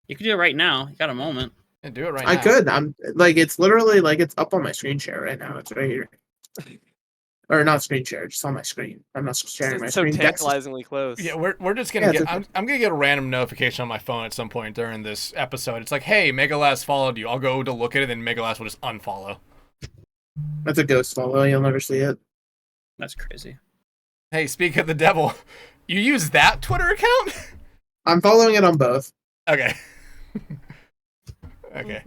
You can do it right now. You got a moment. Yeah, do it right now. I could. I'm like, it's literally like it's up on my screen share right now. It's right here. Or not screen share, just on my screen. I'm not sharing my It's so screen. tantalizingly close. Yeah, we're just gonna Yeah, get. I'm gonna get a random notification on my phone at some point during this episode. It's like, hey, Megalass followed you. I'll go to look at it, and Megalass will just unfollow. That's a ghost follow. You'll never see it. That's crazy. Hey, speak of the devil, you use that Twitter account? I'm following it on both. Okay. Okay.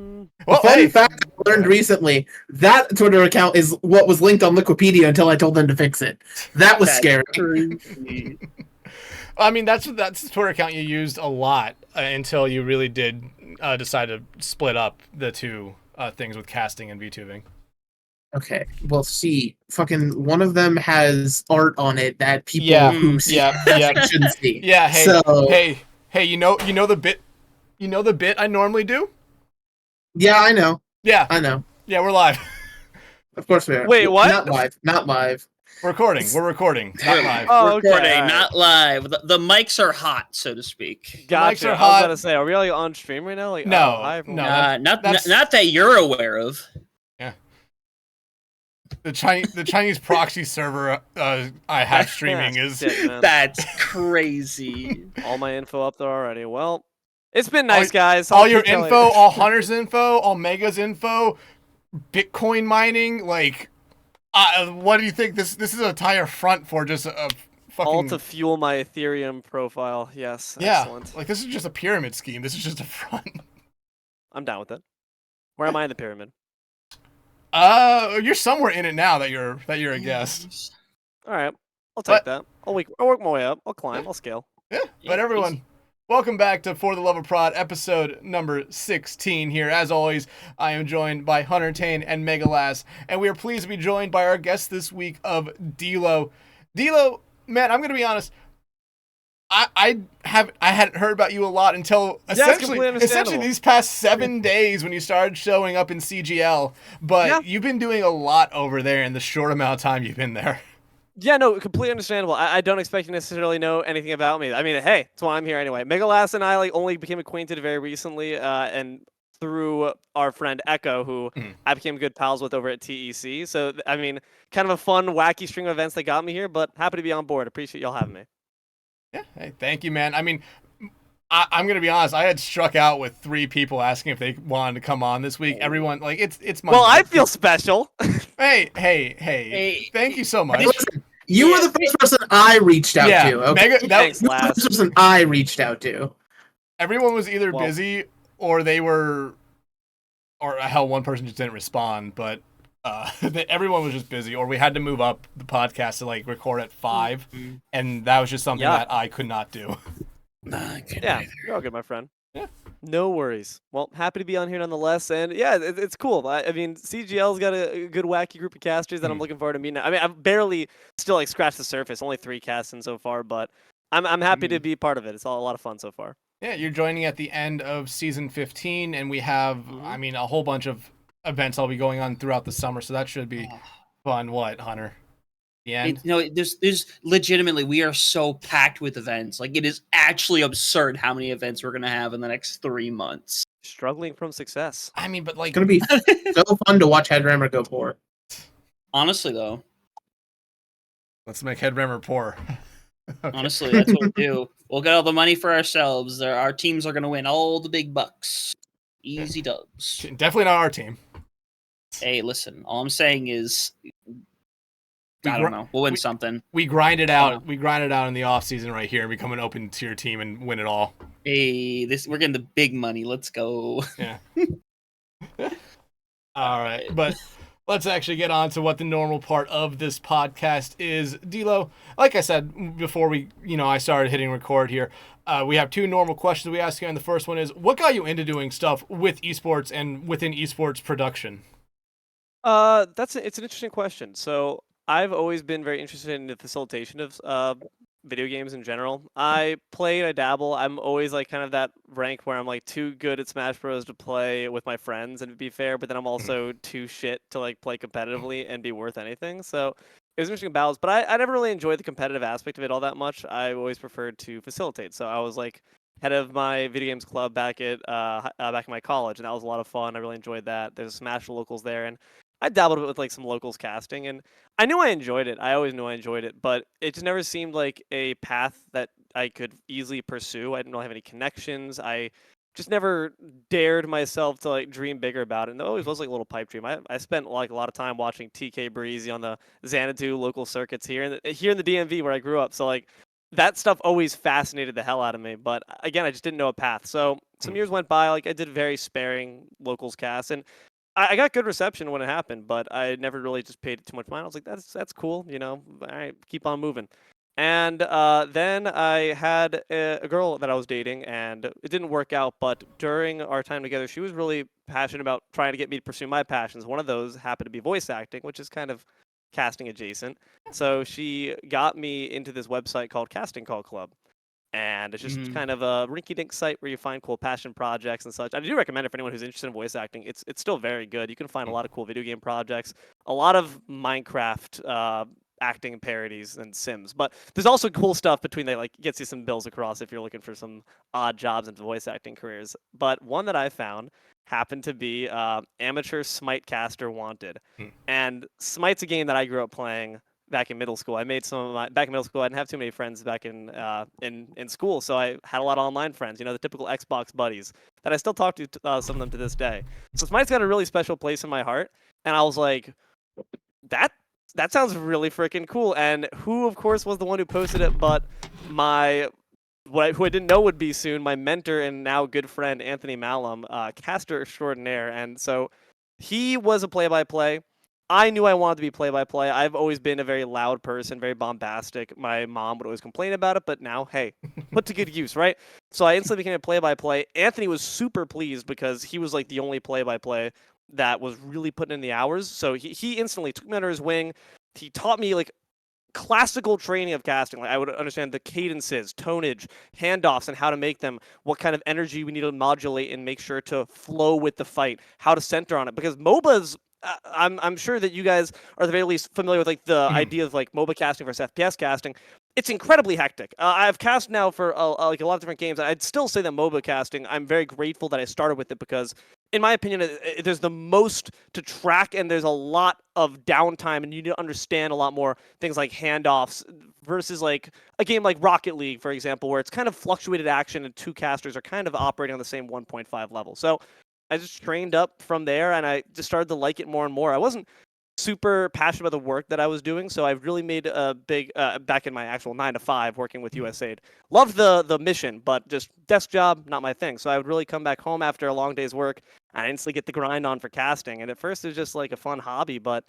Well, fun fact I learned recently, that Twitter account is what was linked on Wikipedia until I told them to fix it. That was scary. I mean, that's the Twitter account you used a lot until you really did decide to split up the two things with casting and VTubing. Okay, well, see, fucking one of them has art on it that people who see shouldn't see. Yeah, hey, so, hey, you know the bit I normally do? Yeah, I know. Yeah, I know. Yeah, we're live. Of course we are. Wait, what? Not live. We're recording. Not live. Oh, okay, recording, not live. The mics are hot, so to speak. Gotcha. Mics are I was hot. about to say, are we like on stream right now? Like, No, live? no. Not that you're aware of. Yeah. The Chinese proxy server I have streaming is that's crazy. All my info up there already. Well, it's been nice, guys. All your info, all Hunter's info, all Mega's info, Bitcoin mining, like, what do you think? This is an entire front for just a fucking... All to fuel my Ethereum profile. Yes, yeah, excellent. like, this is just a pyramid scheme. This is just a front. I'm down with it. Where am I in the pyramid? You're somewhere in it now that you're a guest. All right, I'll take that. I'll work my way up. I'll climb. I'll scale. Yeah, but everyone... Welcome back to For the Love of Prod, episode number 16 here. As always, I am joined by Huntertain and Megalass, and we are pleased to be joined by our guest this week of Deelo. Deelo, man, I'm going to be honest, I hadn't heard about you a lot until essentially these past 7 days when you started showing up in CGL, but you've been doing a lot over there in the short amount of time you've been there. Yeah, no, completely understandable. I don't expect you to necessarily know anything about me. I mean, hey, that's why I'm here anyway. Megalass and I only became acquainted very recently, and through our friend Echo, who I became good pals with over at TEC. So, I mean, kind of a fun, wacky string of events that got me here, but happy to be on board. Appreciate y'all having me. Yeah, hey, thank you, man. I mean, I'm going to be honest, I had struck out with 3 people asking if they wanted to come on this week. Everyone, like, it's Monday. Well, I feel special. Hey, thank you so much. You were the first person I reached out to. Okay? Thanks, you were the first person I reached out to. Everyone was either busy or they were, or hell, one person just didn't respond. But everyone was just busy, or we had to move up the podcast to like record at 5, and that was just something that I could not do. Yeah, you're all good, my friend. Yeah. No worries. Well, happy to be on here nonetheless, and yeah, it's cool. I mean, CGL's got a good wacky group of casters that I'm looking forward to meeting. I mean, I've barely still like scratched the surface. Only 3 casts in so far, but I'm happy to be part of it. It's all a lot of fun so far. Yeah, you're joining at the end of season 15, and we have, I mean, a whole bunch of events I'll be going on throughout the summer, so that should be fun. What, Hunter? The end? There's legitimately, we are so packed with events. Like, it is actually absurd how many events we're gonna have in the next 3 months. Struggling from success. I mean, but like, it's gonna be so fun to watch Headrammer go poor. Honestly, though, let's make Headrammer poor. Okay. Honestly, that's what we'll do. We'll get all the money for ourselves. Our teams are gonna win all the big bucks. Easy dubs. Definitely not our team. Hey, listen. All I'm saying is, I don't know. We'll win something. We grind it out. We grind it out in the off season right here and become an open tier team and win it all. Hey, we're getting the big money. Let's go. Yeah. All right, but let's actually get on to what the normal part of this podcast is. Deelo, like I said before I started hitting record here, we have 2 normal questions we ask you, and the first one is, what got you into doing stuff with esports and within esports production? It's an interesting question. So I've always been very interested in the facilitation of video games in general. I dabble. I'm always like kind of that rank where I'm like too good at Smash Bros to play with my friends and to be fair, but then I'm also too shit to like play competitively and be worth anything. So it was an interesting balance, but I never really enjoyed the competitive aspect of it all that much. I always preferred to facilitate. So I was like head of my video games club back at back in my college, and that was a lot of fun. I really enjoyed that. There's a Smash locals there, and I dabbled a bit with like some locals casting, and I knew I enjoyed it. I always knew I enjoyed it, but it just never seemed like a path that I could easily pursue. I didn't really have any connections. I just never dared myself to like dream bigger about it. And it always was like a little pipe dream. I spent like a lot of time watching TK Breezy on the Xanadu local circuits here in the DMV where I grew up. So like that stuff always fascinated the hell out of me. But again, I just didn't know a path. So some years went by. Like I did very sparing locals cast, and I got good reception when it happened. But I never really just paid it too much mind. I was like, that's cool. You know, all right, keep on moving. And then I had a girl that I was dating, and it didn't work out. But during our time together, she was really passionate about trying to get me to pursue my passions. One of those happened to be voice acting, which is kind of casting adjacent. So she got me into this website called Casting Call Club. And it's just kind of a rinky-dink site where you find cool passion projects and such. I do recommend it for anyone who's interested in voice acting. It's still very good. You can find a lot of cool video game projects, a lot of Minecraft acting parodies and Sims, but there's also cool stuff between that like gets you some bills across if you're looking for some odd jobs and voice acting careers. But one that I found happened to be amateur Smite caster wanted, and Smite's a game that I grew up playing back in middle school. I made some of my back in middle school. I didn't have too many friends back in school, so I had a lot of online friends. You know, the typical Xbox buddies that I still talk to some of them to this day. So Smite's got a really special place in my heart, and I was like, that sounds really freaking cool. And who, of course, was the one who posted it but who I didn't know would be soon, my mentor and now good friend, Anthony Malum, caster extraordinaire. And so he was a play-by-play. I knew I wanted to be play-by-play. I've always been a very loud person, very bombastic. My mom would always complain about it, but now, hey, put to good use, right? So I instantly became a play-by-play. Anthony was super pleased because he was like the only play-by-play that was really putting in the hours. So he instantly took me under his wing. He taught me like classical training of casting. Like I would understand the cadences, tonnage, handoffs, and how to make them, what kind of energy we need to modulate and make sure to flow with the fight, how to center on it. Because MOBAs, I'm sure that you guys are at the very least familiar with like the idea of like MOBA casting versus FPS casting. It's incredibly hectic. I've cast now for like a lot of different games. I'd still say that MOBA casting, I'm very grateful that I started with it because, in my opinion, there's the most to track and there's a lot of downtime and you need to understand a lot more things like handoffs versus like a game like Rocket League, for example, where it's kind of fluctuated action and two casters are kind of operating on the same 1.5 level. So I just trained up from there and I just started to like it more and more. I wasn't super passionate about the work that I was doing, so I really made a big back in my actual 9-to-5 working with USAID. Loved the mission, but just desk job, not my thing. So I would really come back home after a long day's work and I instantly get the grind on for casting. And at first it was just like a fun hobby, but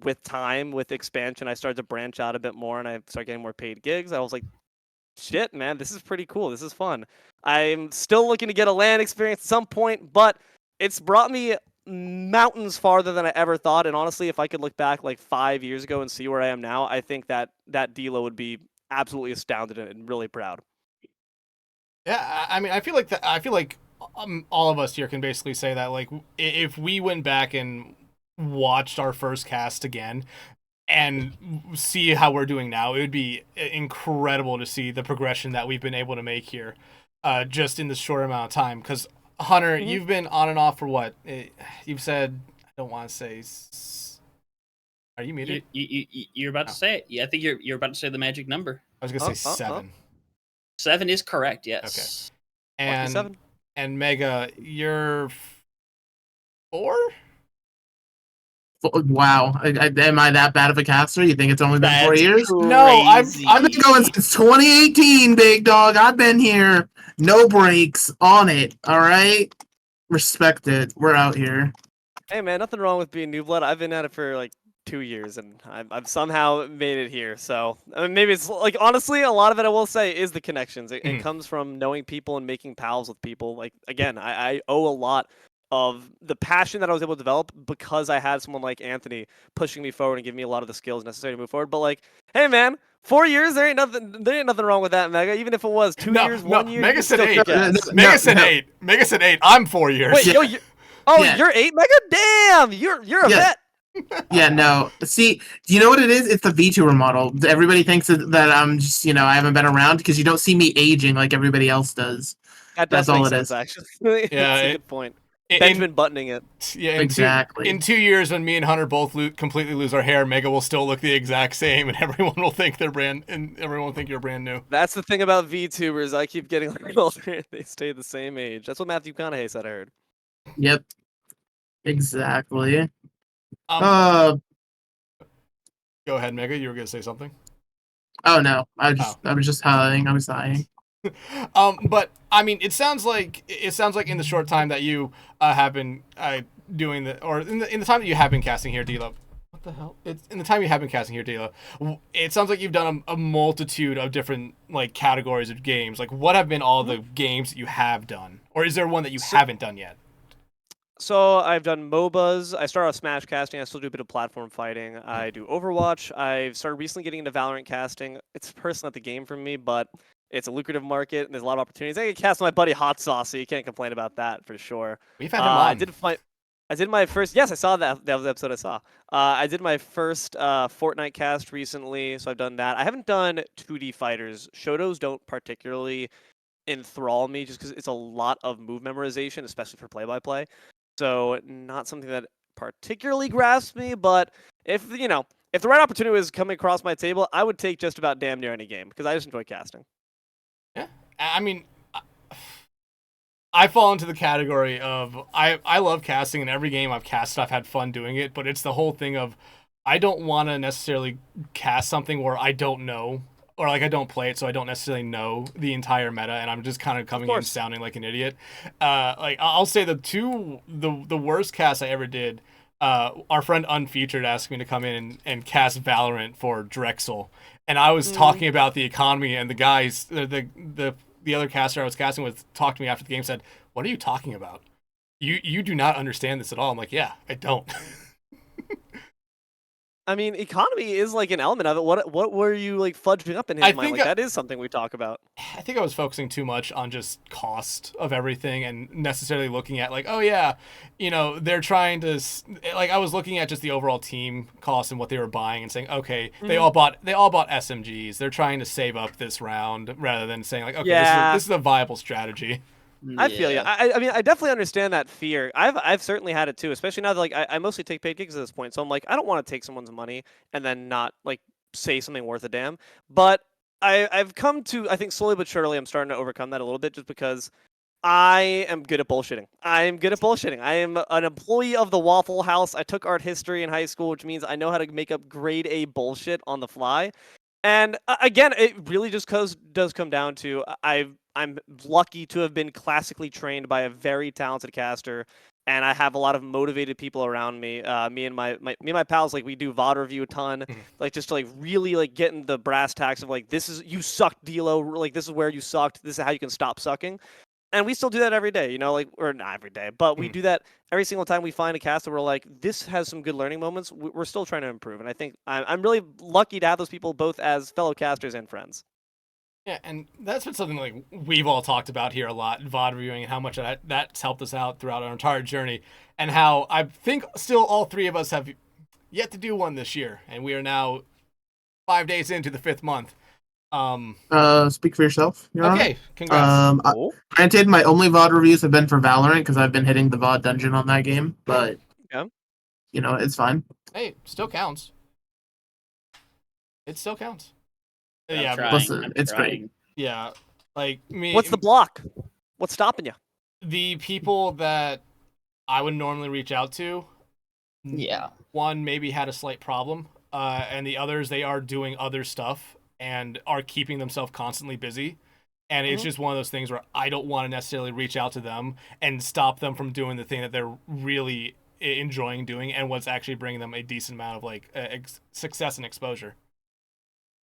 with time, with expansion, I started to branch out a bit more and I started getting more paid gigs. I was like, shit, man, this is pretty cool. This is fun. I'm still looking to get a LAN experience at some point, but it's brought me mountains farther than I ever thought. And honestly, if I could look back like 5 years ago and see where I am now, I think that Deelo would be absolutely astounded and really proud. Yeah, I mean, I feel like all of us here can basically say that like if we went back and watched our first cast again and see how we're doing now, it would be incredible to see the progression that we've been able to make here just in this short amount of time. Because Hunter, you've been on and off for what? You've said, I don't want to say. Are you muted? You're about to say it. Yeah, I think you're about to say the magic number. I was gonna say 7. 7 is correct. Yes. Okay. And Mega, you're 4. Wow, am I that bad of a caster? You think it's only been 4 years? Crazy. No, I've been going since 2018, big dog. I've been here, no breaks, on it. All right, respect it. We're out here. Hey man, nothing wrong with being new blood. I've been at it for like 2 years, and I've somehow made it here. So I mean, maybe it's like honestly, a lot of it I will say is the connections. It comes from knowing people and making pals with people. Like again, I owe a lot of the passion that I was able to develop because I had someone like Anthony pushing me forward and giving me a lot of the skills necessary to move forward. But like, hey man, 4 years, there ain't nothing wrong with that, Mega. Even if it was 2 years, 1 year. Mega said 8. Mega said 8. Mega said 8. I'm 4 years. Wait, you're 8, Mega? Damn, you're a vet. Yeah, no. See, do you know what it is? It's the VTuber model. Everybody thinks that I'm just, I haven't been around because you don't see me aging like everybody else does. That does That's all make it sense, is. actually. Yeah, That's a good point. in- Benjamin buttoning it. Yeah, Exactly. In 2 years, when me and Hunter both completely lose our hair, Mega will still look the exact same, and everyone will think everyone will think you're brand new. That's the thing about VTubers. I keep getting like older. They stay the same age. That's what Matthew McConaughey said. I heard. Yep. Exactly. Go ahead, Mega. You were gonna say something. Oh no. I was just sighing. I was sighing. But I mean, it sounds like in the short time that you have been doing or in the time that you have been casting here, Deelo. What the hell? It's in the time you have been casting here, Deelo. It sounds like you've done a multitude of different like categories of games. Like, what have been all the games that you have done, or is there one that you haven't done yet? So I've done MOBAs. I started off Smash casting. I still do a bit of platform fighting. I do Overwatch. I've started recently getting into Valorant casting. It's personally not the game for me, but it's a lucrative market and there's a lot of opportunities. I can cast my buddy Hot Sauce, so you can't complain about that for sure. We've had him on. I did my first. Yes, I saw that. That was the episode I saw. I did my first Fortnite cast recently, so I've done that. I haven't done 2D fighters. Shotos don't particularly enthrall me, just because it's a lot of move memorization, especially for play-by-play. So not something that particularly grasps me. But if the right opportunity was coming across my table, I would take just about damn near any game because I just enjoy casting. Yeah, I mean, I fall into the category of I love casting, and every game I've casted, I've had fun doing it. But it's the whole thing of I don't want to necessarily cast something where I don't know, or like I don't play it, so I don't necessarily know the entire meta, and I'm just kind of coming in sounding like an idiot. Like I'll say the worst cast I ever did. Our friend Unfeatured asked me to come in and cast Valorant for Drexel, and I was talking about the economy, and the guys, the other caster I was casting with, talked to me after the game, said, "What are you talking about? You do not understand this at all." I'm like, "Yeah, I don't." I mean, economy is like an element of it. What were you like fudging up in his mind? Like that is something we talk about. I think I was focusing too much on just cost of everything and necessarily looking at like, oh yeah, they're trying to like I was looking at just the overall team cost and what they were buying and saying, okay, they all bought SMGs. They're trying to save up this round rather than saying like, okay, this is a viable strategy. I feel you. I mean, I definitely understand that fear. I've certainly had it too, especially now that like I mostly take paid gigs at this point. So I'm like, I don't want to take someone's money and then not like say something worth a damn. But I've come to, I think slowly but surely, I'm starting to overcome that a little bit, just because I am good at bullshitting. I am an employee of the Waffle House. I took art history in high school, which means I know how to make up grade A bullshit on the fly. And again, it really just does come down to I'm lucky to have been classically trained by a very talented caster, and I have a lot of motivated people around me. Me and my pals, like we do VOD review a ton, like just to like really like get in the brass tacks of like, this is, you sucked, Deelo, like this is where you sucked, this is how you can stop sucking. And we still do that every day, like, or not every day, but we do that every single time we find a cast that we're like, this has some good learning moments. We're still trying to improve. And I think I'm really lucky to have those people both as fellow casters and friends. Yeah, and that's been something like we've all talked about here a lot in VOD reviewing, and how much that's helped us out throughout our entire journey, and how I think still all three of us have yet to do one this year, and we are now 5 days into the 5th month. Speak for yourself. Okay, congrats. Granted, my only VOD reviews have been for Valorant because I've been hitting the VOD dungeon on that game, but it's fine. Hey, still counts. It still counts. Listen, it's great. Yeah, like me. What's the block? What's stopping you? The people that I would normally reach out to. Yeah. One maybe had a slight problem, and the others, they are doing other stuff and are keeping themselves constantly busy. And it's just one of those things where I don't want to necessarily reach out to them and stop them from doing the thing that they're really enjoying doing and what's actually bringing them a decent amount of like success and exposure.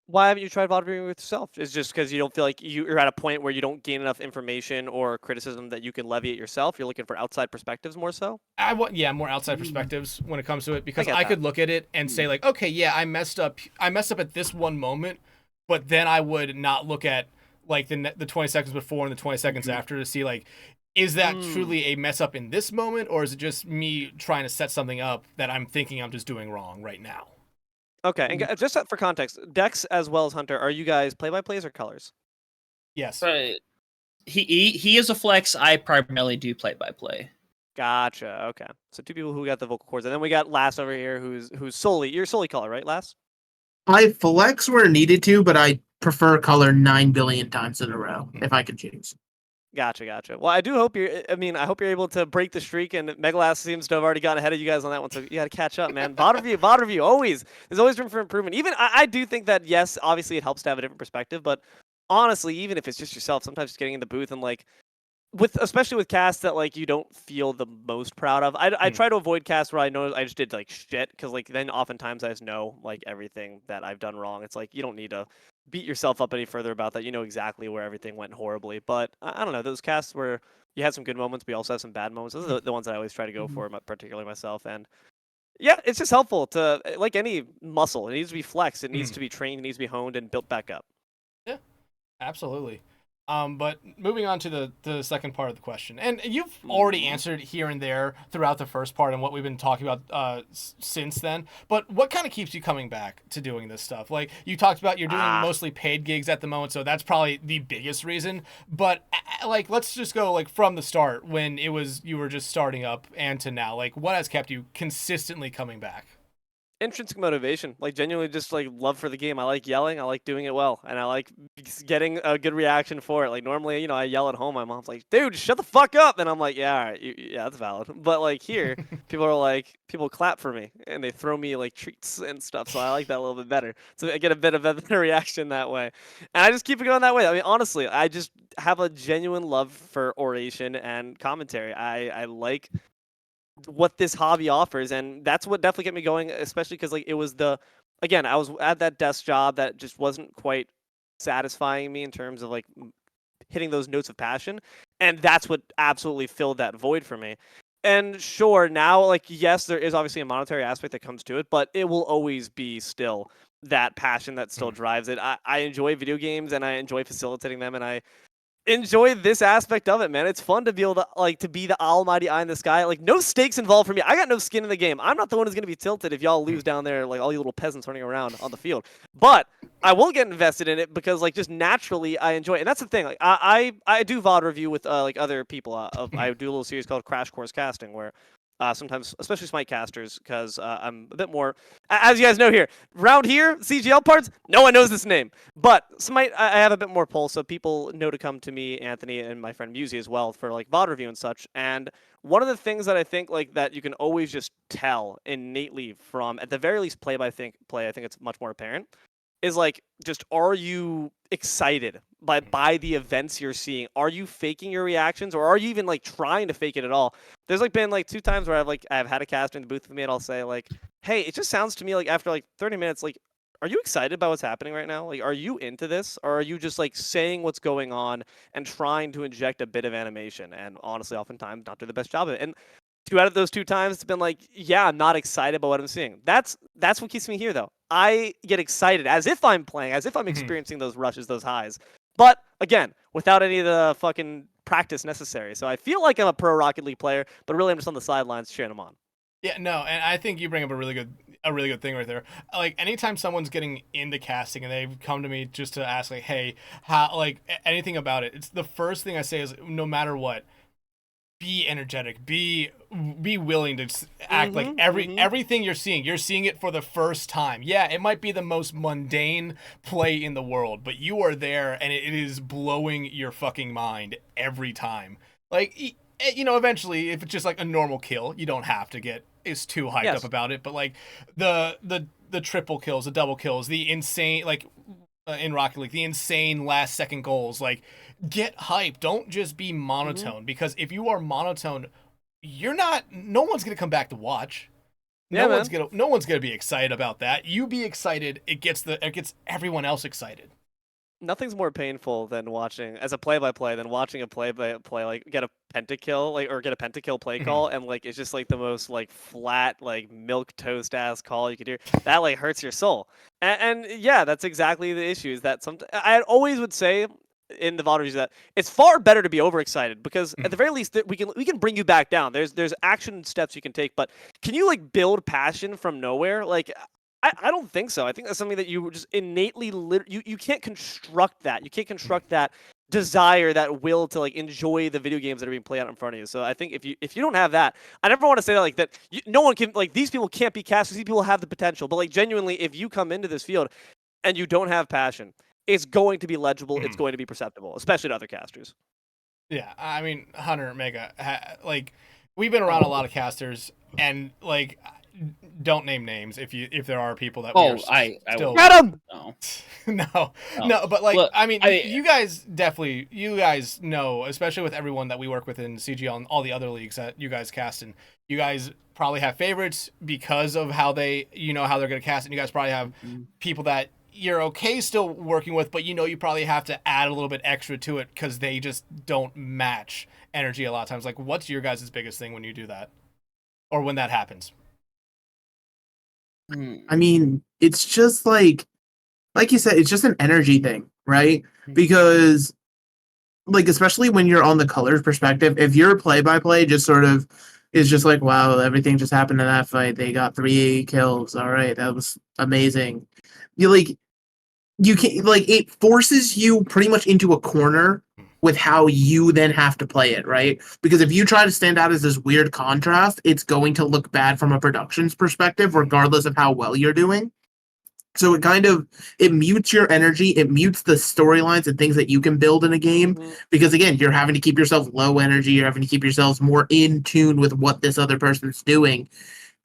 Why haven't you tried VOD reviewing with yourself? Is just because you don't feel like you're at a point where you don't gain enough information or criticism that you can levy it yourself? You're looking for outside perspectives more so? More outside perspectives when it comes to it, because I could look at it and say like, okay, yeah, I messed up at this one moment, but then I would not look at like the 20 seconds before and the 20 seconds after to see like, is that truly a mess up in this moment, or is it just me trying to set something up that I'm thinking I'm just doing wrong right now? Okay, and just for context, Dex as well as Hunter, are you guys play-by-plays or colors? Yes. Right. He is a flex. I primarily do play-by-play. Gotcha. Okay. So 2 people who got the vocal cords, and then we got Lass over here, who's solely you're solely color, right, Lass? I flex where needed to, but I prefer color 9 billion times in a row if I could choose. Gotcha. Well, I do hope I hope you're able to break the streak, and Megalass seems to have already gotten ahead of you guys on that one, so you got to catch up, man. VOD review, always. There's always room for improvement. Even I do think that, yes, obviously it helps to have a different perspective, but honestly, even if it's just yourself, sometimes just getting in the booth and like, especially with casts that like you don't feel the most proud of. I try to avoid casts where I know I just did like shit, because like then oftentimes I just know like everything that I've done wrong. It's like you don't need to beat yourself up any further about that. You know exactly where everything went horribly. But I don't know, those casts where you had some good moments, but you also have some bad moments. Those are the ones that I always try to go for, particularly myself. And yeah, it's just helpful to, like any muscle, it needs to be flexed, it needs to be trained, it needs to be honed and built back up. Yeah, absolutely. But moving on to the second part of the question, and you've already answered here and there throughout the first part and what we've been talking about since then. But what kind of keeps you coming back to doing this stuff? Like you talked about, you're doing mostly paid gigs at the moment, so that's probably the biggest reason. But like, let's just go like from the start when you were just starting up and to now. Like, what has kept you consistently coming back? Intrinsic motivation, like genuinely just like love for the game. I like yelling, I like doing it well, and I like getting a good reaction for it. Like normally, I yell at home, my mom's like, dude, shut the fuck up, and I'm like, yeah, all right, yeah, that's valid. But like here, people clap for me and they throw me like treats and stuff, so I like that a little bit better, so I get a bit of a better reaction that way, and I just keep it going that way. I mean, honestly, I just have a genuine love for oration and commentary. I like what this hobby offers, and that's what definitely kept me going, especially because like it was again, I was at that desk job that just wasn't quite satisfying me in terms of like hitting those notes of passion, and that's what absolutely filled that void for me. And sure, now like yes, there is obviously a monetary aspect that comes to it, but it will always be still that passion that still drives it. I enjoy video games and I enjoy facilitating them, and I enjoy this aspect of it, man. It's fun to be able to to be the almighty eye in the sky. Like no stakes involved for me. I got no skin in the game. I'm not the one who's gonna be tilted if y'all lose down there, like all you little peasants running around on the field. But I will get invested in it because like just naturally I enjoy it. And that's the thing. Like I do VOD review with like other people. I do a little series called Crash Course Casting where sometimes, especially Smite casters, because I'm a bit more, as you guys know here, around here, CGL parts, no one knows this name. But Smite, I have a bit more pull, so people know to come to me, Anthony, and my friend Musi as well for like VOD review and such. And one of the things that I think like that you can always just tell innately from, at the very least, play, I think it's much more apparent, is like just, are you excited by the events you're seeing? Are you faking your reactions, or are you even like trying to fake it at all? There's like been like 2 times where I've had a caster in the booth with me and I'll say like, hey, it just sounds to me like after like 30 minutes, like, are you excited about what's happening right now? Like, are you into this, or are you just like saying what's going on and trying to inject a bit of animation? And honestly, oftentimes not do the best job of it. And 2 out of those 2 times, it's been like, yeah, I'm not excited about what I'm seeing. That's what keeps me here, though. I get excited as if I'm playing, as if I'm experiencing those rushes, those highs. But again, without any of the fucking practice necessary. So I feel like I'm a pro Rocket League player, but really I'm just on the sidelines cheering them on. Yeah, no, and I think you bring up a really good thing right there. Like anytime someone's getting into casting and they've come to me just to ask like, hey, how, like anything about it, it's the first thing I say is no matter what, be energetic, be willing to act like everything you're seeing it for the first time. Yeah, it might be the most mundane play in the world, but you are there and it is blowing your fucking mind every time. Like, eventually if it's just like a normal kill, you don't have to get too hyped up about it, but like the triple kills, the double kills, the insane, like in Rocket League, the insane last second goals, like get hype. Don't just be monotone, because if you are monotone, no one's gonna come back to watch. No one's gonna be excited about that. You be excited, it gets everyone else excited. Nothing's more painful than watching, as a play-by-play, than watching a play-by-play like get a pentakill, like, or get a pentakill play call, and like it's just like the most like flat, like milk toast ass call you could hear. That like hurts your soul. And yeah, that's exactly the issue. Is that I always would say in the VOD reviews that it's far better to be overexcited, because at the very least we can bring you back down. There's action steps you can take, but can you like build passion from nowhere? Like, I don't think so. I think that's something that you just innately you can't construct that. You can't construct that desire, that will to like enjoy the video games that are being played out in front of you. So I think if you don't have that, I never want to say that like that no one can, like, these people can't be casters. These people have the potential, but like genuinely, if you come into this field and you don't have passion, it's going to be legible. It's going to be perceptible, especially to other casters. Yeah, I mean, Hunter, Mega, like, we've been around a lot of casters, and like, don't name names if there are people that. I still Get him. no, no, but like, Look, I mean, you guys know, especially with everyone that we work with in CGL and all the other leagues that you guys cast in, you guys probably have favorites because of how they're going to cast, and you guys probably have people that you're okay still working with, but you probably have to add a little bit extra to it because they just don't match energy a lot of times. Like, what's your guys' biggest thing when you do that, or when that happens? I mean, it's just like you said, it's just an energy thing, right? Because, like, especially when you're on the colors perspective, if your play-by-play just sort of is just like, wow, everything just happened in that fight. They got 3 kills. All right, that was amazing. You can, like, it forces you pretty much into a corner with how you then have to play it, right? Because if you try to stand out as this weird contrast, it's going to look bad from a production's perspective, regardless of how well you're doing. So it mutes your energy, it mutes the storylines and things that you can build in a game, because again, you're having to keep yourself low energy, you're having to keep yourselves more in tune with what this other person's doing.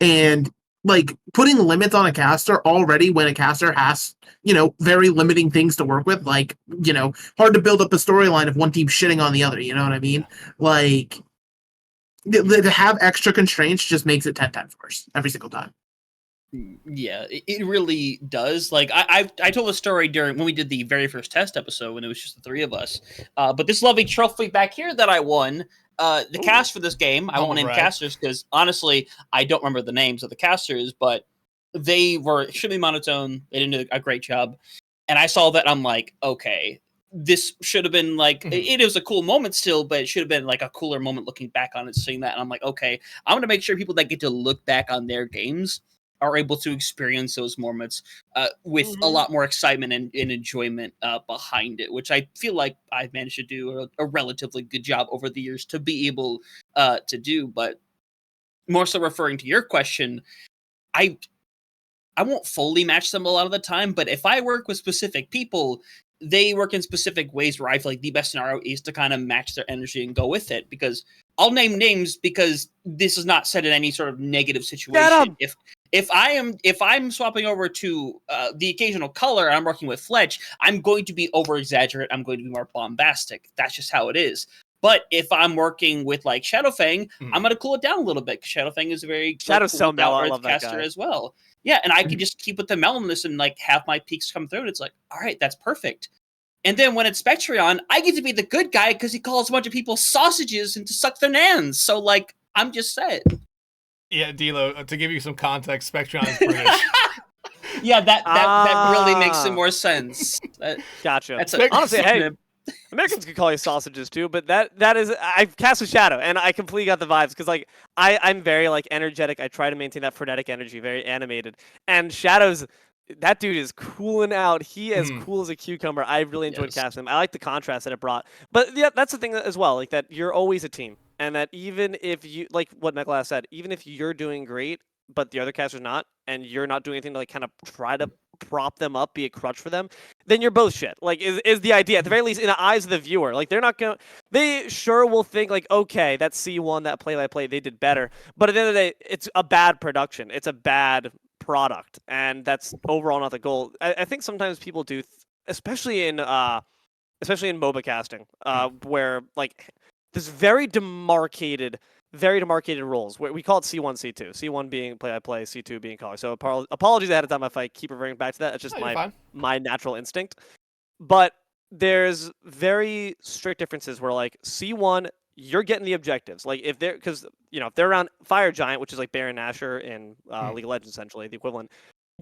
And like, putting limits on a caster already, when a caster has, very limiting things to work with, like, hard to build up a storyline if one team's shitting on the other, you know what I mean? Like, to have extra constraints just makes it 10 times worse every single time. Yeah, it really does. Like, I told a story during when we did the very first test episode when it was just the 3 of us. But this lovely trophy back here that I won, the cast for this game, I won't name casters because honestly, I don't remember the names of the casters, but they were extremely monotone. They didn't do a great job. And I saw that, I'm like, okay, this should have been like, it was a cool moment still, but it should have been like a cooler moment looking back on it, seeing that. And I'm like, okay, I'm going to make sure people that get to look back on their games are able to experience those moments with a lot more excitement and enjoyment behind it, which I feel like I've managed to do a relatively good job over the years to be able to do. But more so referring to your question, I won't fully match them a lot of the time, but if I work with specific people, they work in specific ways where I feel like the best scenario is to kind of match their energy and go with it. Because I'll name names because this is not said in any sort of negative situation. If I'm swapping over to the occasional color, I'm working with Fletch, I'm going to be over exaggerate. I'm going to be more bombastic. That's just how it is. But if I'm working with like Shadowfang, I'm going to cool it down a little bit because Shadowfang is a very Shadow's so mellow. I love that caster guy as well. Yeah, and I can just keep with the mellowness and like have my peaks come through. And it's like, all right, that's perfect. And then when it's Spectreon, I get to be the good guy because he calls a bunch of people sausages and to suck their nans. So like, I'm just saying. Yeah, Deelo, to give you some context, Spectreon is British. Yeah, that really makes some more sense. Gotcha. Honestly, hey, Americans could call you sausages too, but that is, I've cast with Shadow, and I completely got the vibes because like I'm very like energetic. I try to maintain that frenetic energy, very animated. And Shadow's, that dude is cooling out. He as cool as a cucumber. I really enjoyed casting him. I like the contrast that it brought. But yeah, that's the thing as well, like that you're always a team, and that even if you, like what Megalass said, even if you're doing great, but the other caster's not, and you're not doing anything to like kind of try to prop them up, be a crutch for them, then you're both shit. Like is the idea, at the very least in the eyes of the viewer. Like they're not gonna, they sure will think like, okay, that C1, that play-by-play, they did better. But at the end of the day, it's a bad production. It's a bad product, and that's overall not the goal. I think sometimes people do, especially in MOBA casting, where like this very demarcated roles. We call it C1, C2. C1 being play-by-play, C2 being color. So apologies ahead of time if I keep reverting back to that. It's just my natural instinct. But there's very strict differences where like C1, you're getting the objectives. Like if they're, because if they're around Fire Giant, which is like Baron Nashor in League of Legends, essentially the equivalent,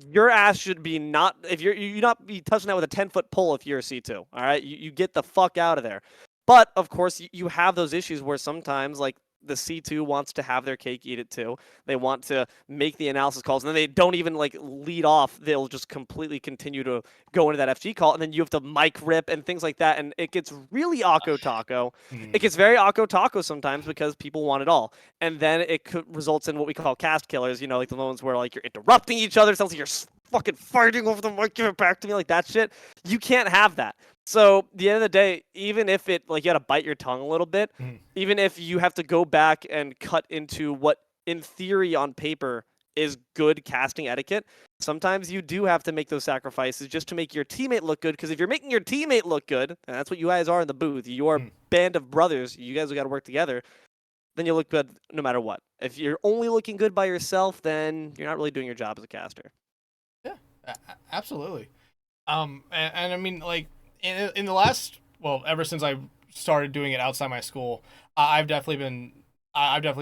your ass should be not, if you not be touching that with a 10-foot pole if you're a C2. All right, you get the fuck out of there. But of course, you have those issues where sometimes like the C2 wants to have their cake, eat it too. They want to make the analysis calls, and then they don't even like lead off. They'll just completely continue to go into that FG call, and then you have to mic rip and things like that, and it gets really Akko Taco. It gets very Akko Taco sometimes because people want it all, and then it results in what we call cast killers. You know, like the ones where like you're interrupting each other. It sounds like you're fucking fighting over the mic, give it back to me, like that shit. You can't have that. So at the end of the day, even if it like you got to bite your tongue a little bit, even if you have to go back and cut into what in theory on paper is good casting etiquette, sometimes you do have to make those sacrifices just to make your teammate look good. Because if you're making your teammate look good, and that's what you guys are in the booth, you're a band of brothers, you guys have got to work together, then you look good no matter what. If you're only looking good by yourself, then you're not really doing your job as a caster. Yeah, absolutely. And I mean, like, in the last, well, ever since I started doing it outside my school, I've definitely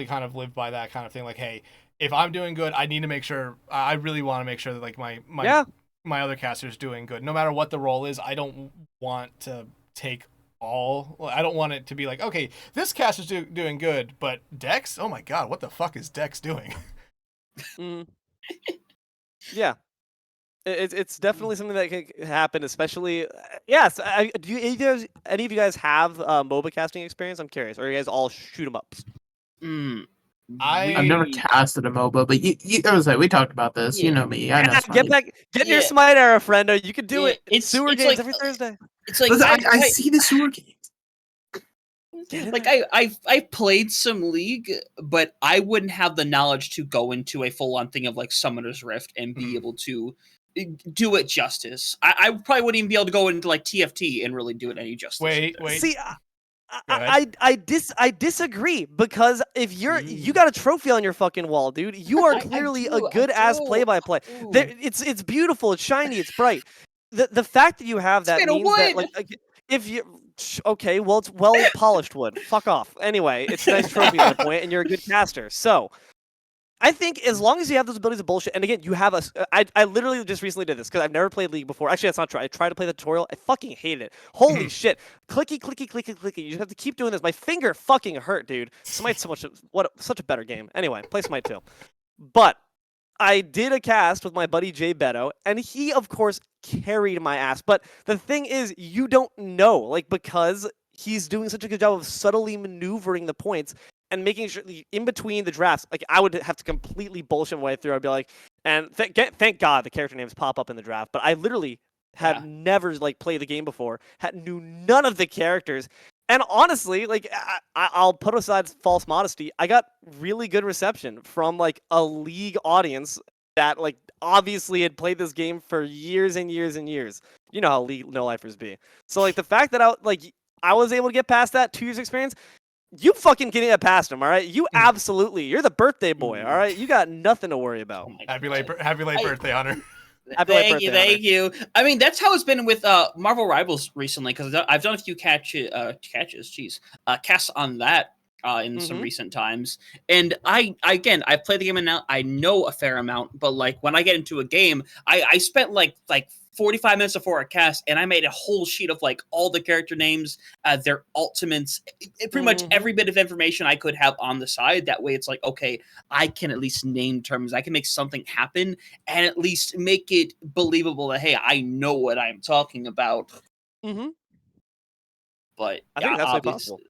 kind of lived by that kind of thing. Like, hey, if I'm doing good, I need to make sure, I really want to make sure that like my other caster's doing good, no matter what the role is. I don't want to take all. I don't want it to be like, okay, this caster's doing good, but Dex, oh my god, what the fuck is Dex doing? Yeah. It's definitely something that can happen, especially. Yes, do any of you guys have MOBA casting experience? I'm curious. Or are you guys all shoot 'em ups? I've never casted a MOBA, but I was like, we talked about this. Yeah. You know me. I know. Get your Smite era, friendo. You can do it. It's sewer games like, every Thursday. It's like listen, I see the sewer games. Like I played some League, but I wouldn't have the knowledge to go into a full-on thing of like Summoner's Rift and be able to do it justice. I probably wouldn't even be able to go into like TFT and really do it any justice. Wait. See, I disagree, because if you got a trophy on your fucking wall, dude, you are clearly a good ass play-by-play. It's beautiful, it's shiny, it's bright. The fact that you have that means that like if you okay, well, it's well polished wood. Fuck off. Anyway, it's a nice trophy at that point, and you're a good caster. So I think as long as you have those abilities of bullshit, and again, you have I literally just recently did this because I've never played League before. Actually, that's not true. I tried to play the tutorial. I fucking hated it. Holy shit. Clicky, clicky, clicky, clicky. You just have to keep doing this. My finger fucking hurt, dude. Smite's such a better game. Anyway, play Smite 2. But I did a cast with my buddy Jay Beto, and he, of course, carried my ass. But the thing is, you don't know, like, because he's doing such a good job of subtly maneuvering the points and making sure in between the drafts, like I would have to completely bullshit my way through. I'd be like, and thank God the character names pop up in the draft. But I literally had never like played the game before, knew none of the characters, and honestly, like I'll put aside false modesty, I got really good reception from like a League audience that like obviously had played this game for years and years and years. You know how League no-lifers be. So like the fact that I was able to get past that 2 years experience. You fucking getting it past him, all right? You absolutely, you're the birthday boy, all right? You got nothing to worry about. Happy late birthday, Hunter. Thank you. I mean, that's how it's been with Marvel Rivals recently, because I've done a few casts on that in some recent times. And I play the game and now I know a fair amount, but like when I get into a game, I spent like 45 minutes before a cast, and I made a whole sheet of like all the character names, their ultimates, pretty much every bit of information I could have on the side. That way it's like, okay, I can at least name terms. I can make something happen and at least make it believable that, hey, I know what I'm talking about. But I think that's possible.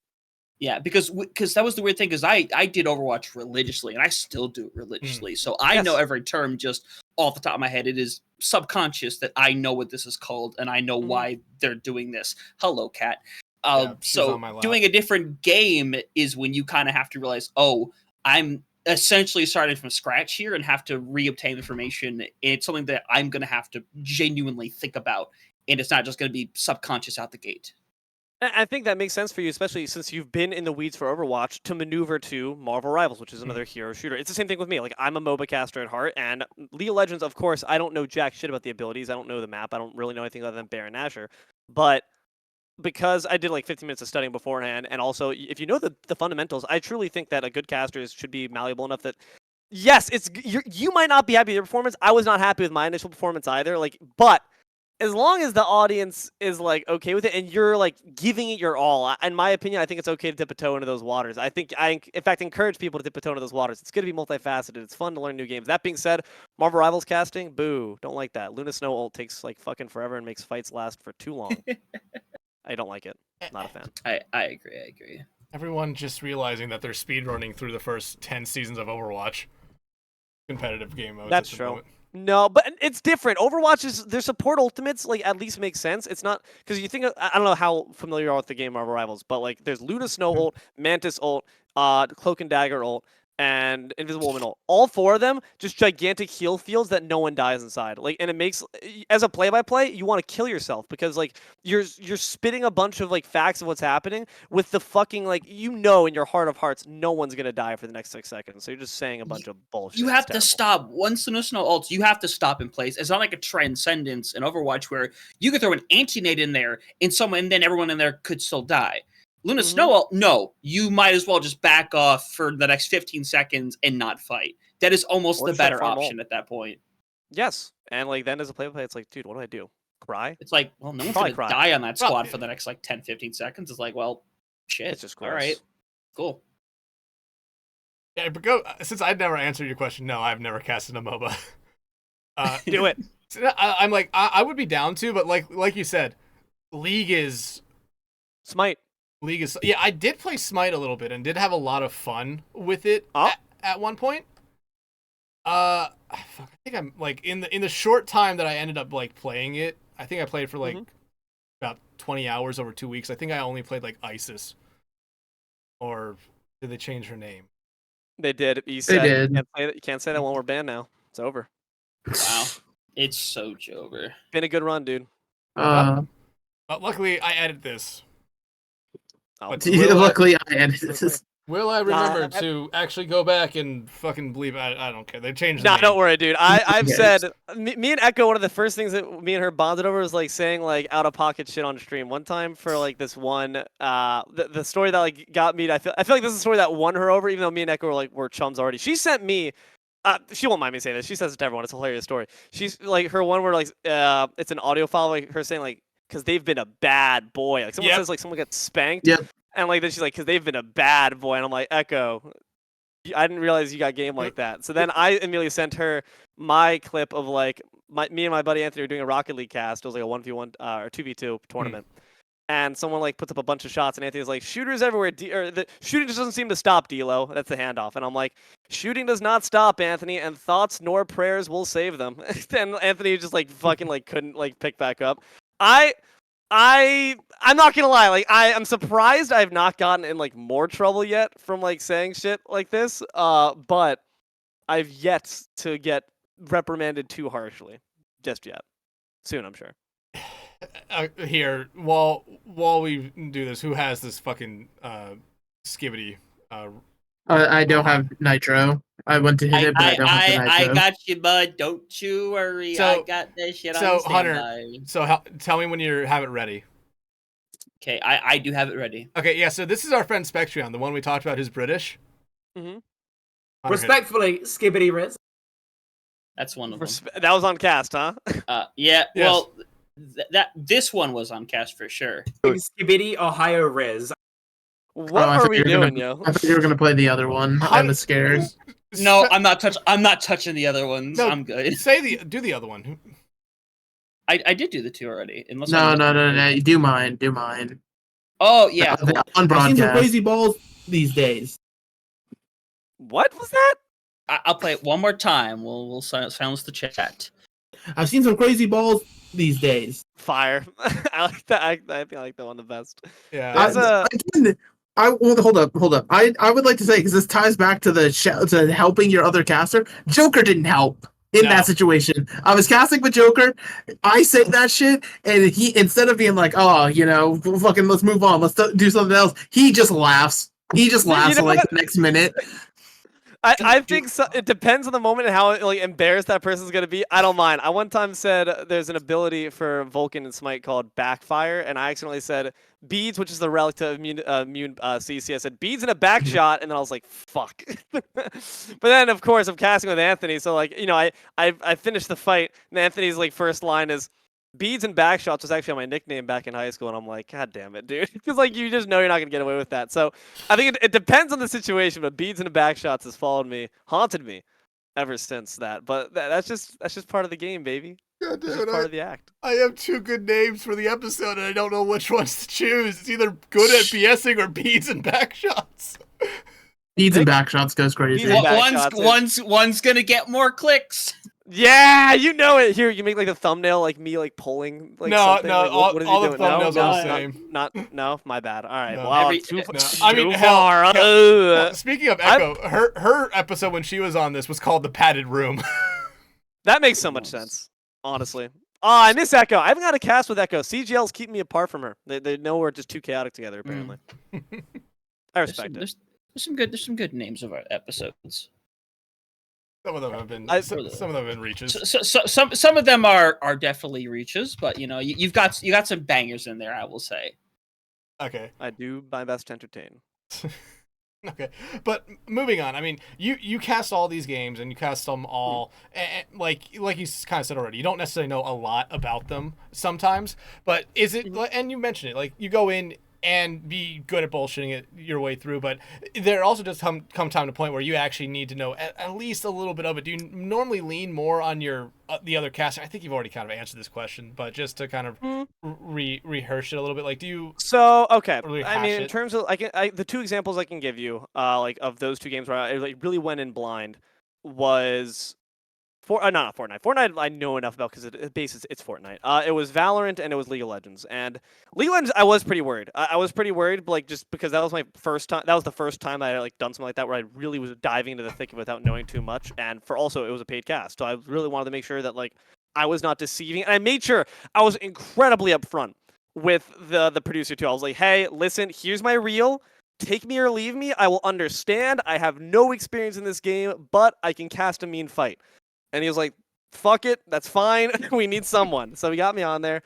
Yeah, because that was the weird thing, because I did Overwatch religiously, and I still do it religiously. So I know every term just off the top of my head. It is subconscious that I know what this is called, and I know why they're doing this. Hello, Cat. So doing a different game is when you kind of have to realize, oh, I'm essentially starting from scratch here and have to reobtain information. And it's something that I'm going to have to genuinely think about, and it's not just going to be subconscious out the gate. I think that makes sense for you, especially since you've been in the weeds for Overwatch, to maneuver to Marvel Rivals, which is another hero shooter. It's the same thing with me. Like, I'm a MOBA caster at heart, and League of Legends, of course, I don't know jack shit about the abilities. I don't know the map. I don't really know anything other than Baron Nashor. But because I did like 15 minutes of studying beforehand, and also if you know the fundamentals, I truly think that a good caster should be malleable enough that, yes, you might not be happy with your performance. I was not happy with my initial performance either. Like, but as long as the audience is like okay with it and you're like giving it your all, in my opinion, I think it's okay to dip a toe into those waters. I think in fact, encourage people to dip a toe into those waters. It's going to be multifaceted. It's fun to learn new games. That being said, Marvel Rivals casting, boo, don't like that. Luna Snow ult takes like fucking forever and makes fights last for too long. I don't like it. Not a fan. I agree. Everyone just realizing that they're speedrunning through the first 10 seasons of Overwatch. Competitive game modes. That's true. No, but it's different. Overwatch is their support ultimates like at least make sense. It's not because you think I don't know how familiar you are with the game Marvel Rivals, but like there's Luna Snow ult, Mantis ult, Cloak and Dagger ult, and Invisible Woman ult. All 4 of them just gigantic heal fields that no one dies inside. Like, and it makes as a play-by-play, you want to kill yourself because like you're spitting a bunch of like facts of what's happening with the fucking like in your heart of hearts no one's gonna die for the next 6 seconds. So you're just saying a bunch of bullshit. You have to stop once Luna Snow ults. You have to stop in place. It's not like a Transcendence in Overwatch where you could throw an anti-nade in there and then everyone in there could still die. Luna Snow, no, you might as well just back off for the next 15 seconds and not fight. That is almost the better option at that point. Yes, and like then as a play-by-play, it's like, dude, what do I do? Cry? It's like, well, no one's going to die on that squad for the next like 10, 15 seconds. It's like, well, shit. It's just gross. All right, cool. Yeah, but since I'd never answered your question, no, I've never casted a MOBA. Do it. I'm like, I would be down to, but like you said, League is... Smite. Yeah, I did play Smite a little bit and did have a lot of fun with it at one point. I think I'm like in the short time that I ended up like playing it. I think I played for like about 20 hours over 2 weeks. I think I only played like Isis, or did they change her name? They did. You can't say that one. We're banned now. It's over. Wow, it's so over. Been a good run, dude. Luckily, I edited this. Luckily, I edited this. Will I remember to actually go back and fucking believe? I don't care. They changed the name. Don't worry, dude. I've said me and Echo. One of the first things that me and her bonded over was like saying like out of pocket shit on stream. One time for like this one, the story that like got me. I feel like this is a story that won her over. Even though me and Echo were chums already. She sent me. She won't mind me saying this. She says it to everyone. It's a hilarious story. She's like her one where like it's an audio file like her saying like because they've been a bad boy. Like someone says like someone gets spanked. Yep. And like then she's like, because they've been a bad boy, and I'm like, Echo, I didn't realize you got game like that. So then I immediately sent her my clip of like me and my buddy Anthony were doing a Rocket League cast. It was like a 1v1 or 2v2 tournament, and someone like puts up a bunch of shots, and Anthony's like, shooters everywhere, the shooting just doesn't seem to stop, Deelo. That's the handoff, and I'm like, shooting does not stop, Anthony, and thoughts nor prayers will save them. And Anthony just like fucking like couldn't like pick back up. I'm not gonna lie, like I'm surprised I've not gotten in like more trouble yet from like saying shit like this. But I've yet to get reprimanded too harshly. Just yet. Soon, I'm sure. Here, while we do this, who has this fucking skibidi? I don't have nitro. I went to hit it, but I don't have the nitro. I got you, bud. Don't you worry. I got this shit on standby. Hunter, tell me when you have it ready. Okay, I do have it ready. Okay, yeah, so this is our friend Spectrion, the one we talked about who's British. Mm-hmm. Respectfully, Skibbity Riz. That's one of them. That was on cast, huh? Yeah, yes. Well, this one was on cast for sure. Skibbity Ohio Riz. What are we doing, yo? I thought you were gonna play the other one. I was scared. No, I'm not touching the other ones. No, I'm good. Do the other one. I did do the 2 already. No. Do mine. Oh yeah. On broadcast. I've seen some crazy balls these days. What was that? I'll play it one more time. We'll silence the chat. I've seen some crazy balls these days. Fire. I like that. I think I like that one the best. Yeah. Hold up. I would like to say, because this ties back to to helping your other caster. Joker didn't help in that situation. I was casting with Joker. I say that shit, and he, instead of being like, oh, fucking let's move on, let's do something else, he just laughs. He just laughs for like the next minute. I think it depends on the moment and how like embarrassed that person's gonna be. I don't mind. I one time said there's an ability for Vulcan and Smite called Backfire, and I accidentally said beads, which is the relic to immune CC. I said beads and a back shot, and then I was like, fuck. But then of course I'm casting with Anthony, so like I finished the fight, and Anthony's like first line is, Beads and Backshots was actually my nickname back in high school, and I'm like, God damn it, dude. Because like you just know you're not gonna get away with that. So I think it depends on the situation, but Beads and Backshots has followed me, haunted me ever since that. But that's just part of the game, baby. God It's damn just it, part of the act. I have two good names for the episode, and I don't know which ones to choose. It's either good at BSing or beads and backshots. Beads and backshots goes crazy. Beads and One's gonna get more clicks. Yeah, you know it. Here, you make like the thumbnail, like me, like pulling, like No, something. no, like, all what is the he doing? thumbnails no, are the not- same. No, my bad. All right, No. well, Every- too, no, I mean, too hell, far. Well, speaking of Echo, her episode when she was on this was called The Padded Room. That makes so much sense, honestly. Oh, I miss Echo. I haven't got a cast with Echo. CGL's keeping me apart from her. They know we're just too chaotic together, apparently. I respect it. There's some good names of our episodes. Some of them have been some of them have been reaches. Some of them are definitely reaches, but you know you've got some bangers in there. I will say. Okay. I do my best to entertain. Okay, but moving on. I mean, you cast all these games and you cast them all, and like you kind of said already, you don't necessarily know a lot about them sometimes. But is it? And you mentioned it, like you go in and be good at bullshitting it your way through, but there also does come time to point where you actually need to know at least a little bit of it. Do you normally lean more on your the other caster? I think you've already kind of answered this question, but just to kind of rehearse it a little bit, like do you? So okay, Really I mean, hash in it. terms of the two examples I can give you, like of those two games where I like really went in blind, was not Fortnite. Fortnite I know enough about because it's Fortnite. It was Valorant and it was League of Legends. And League of Legends, I was pretty worried. I was pretty worried, like just because that was my first time. That was the first time I had like done something like that where I really was diving into the thick of it without knowing too much. And for also it was a paid cast, so I really wanted to make sure that like I was not deceiving. And I made sure I was incredibly upfront with the producer too. I was like, hey, listen, here's my reel. Take me or leave me. I will understand. I have no experience in this game, but I can cast a mean fight. And he was like, fuck it, that's fine. We need someone. So he got me on there.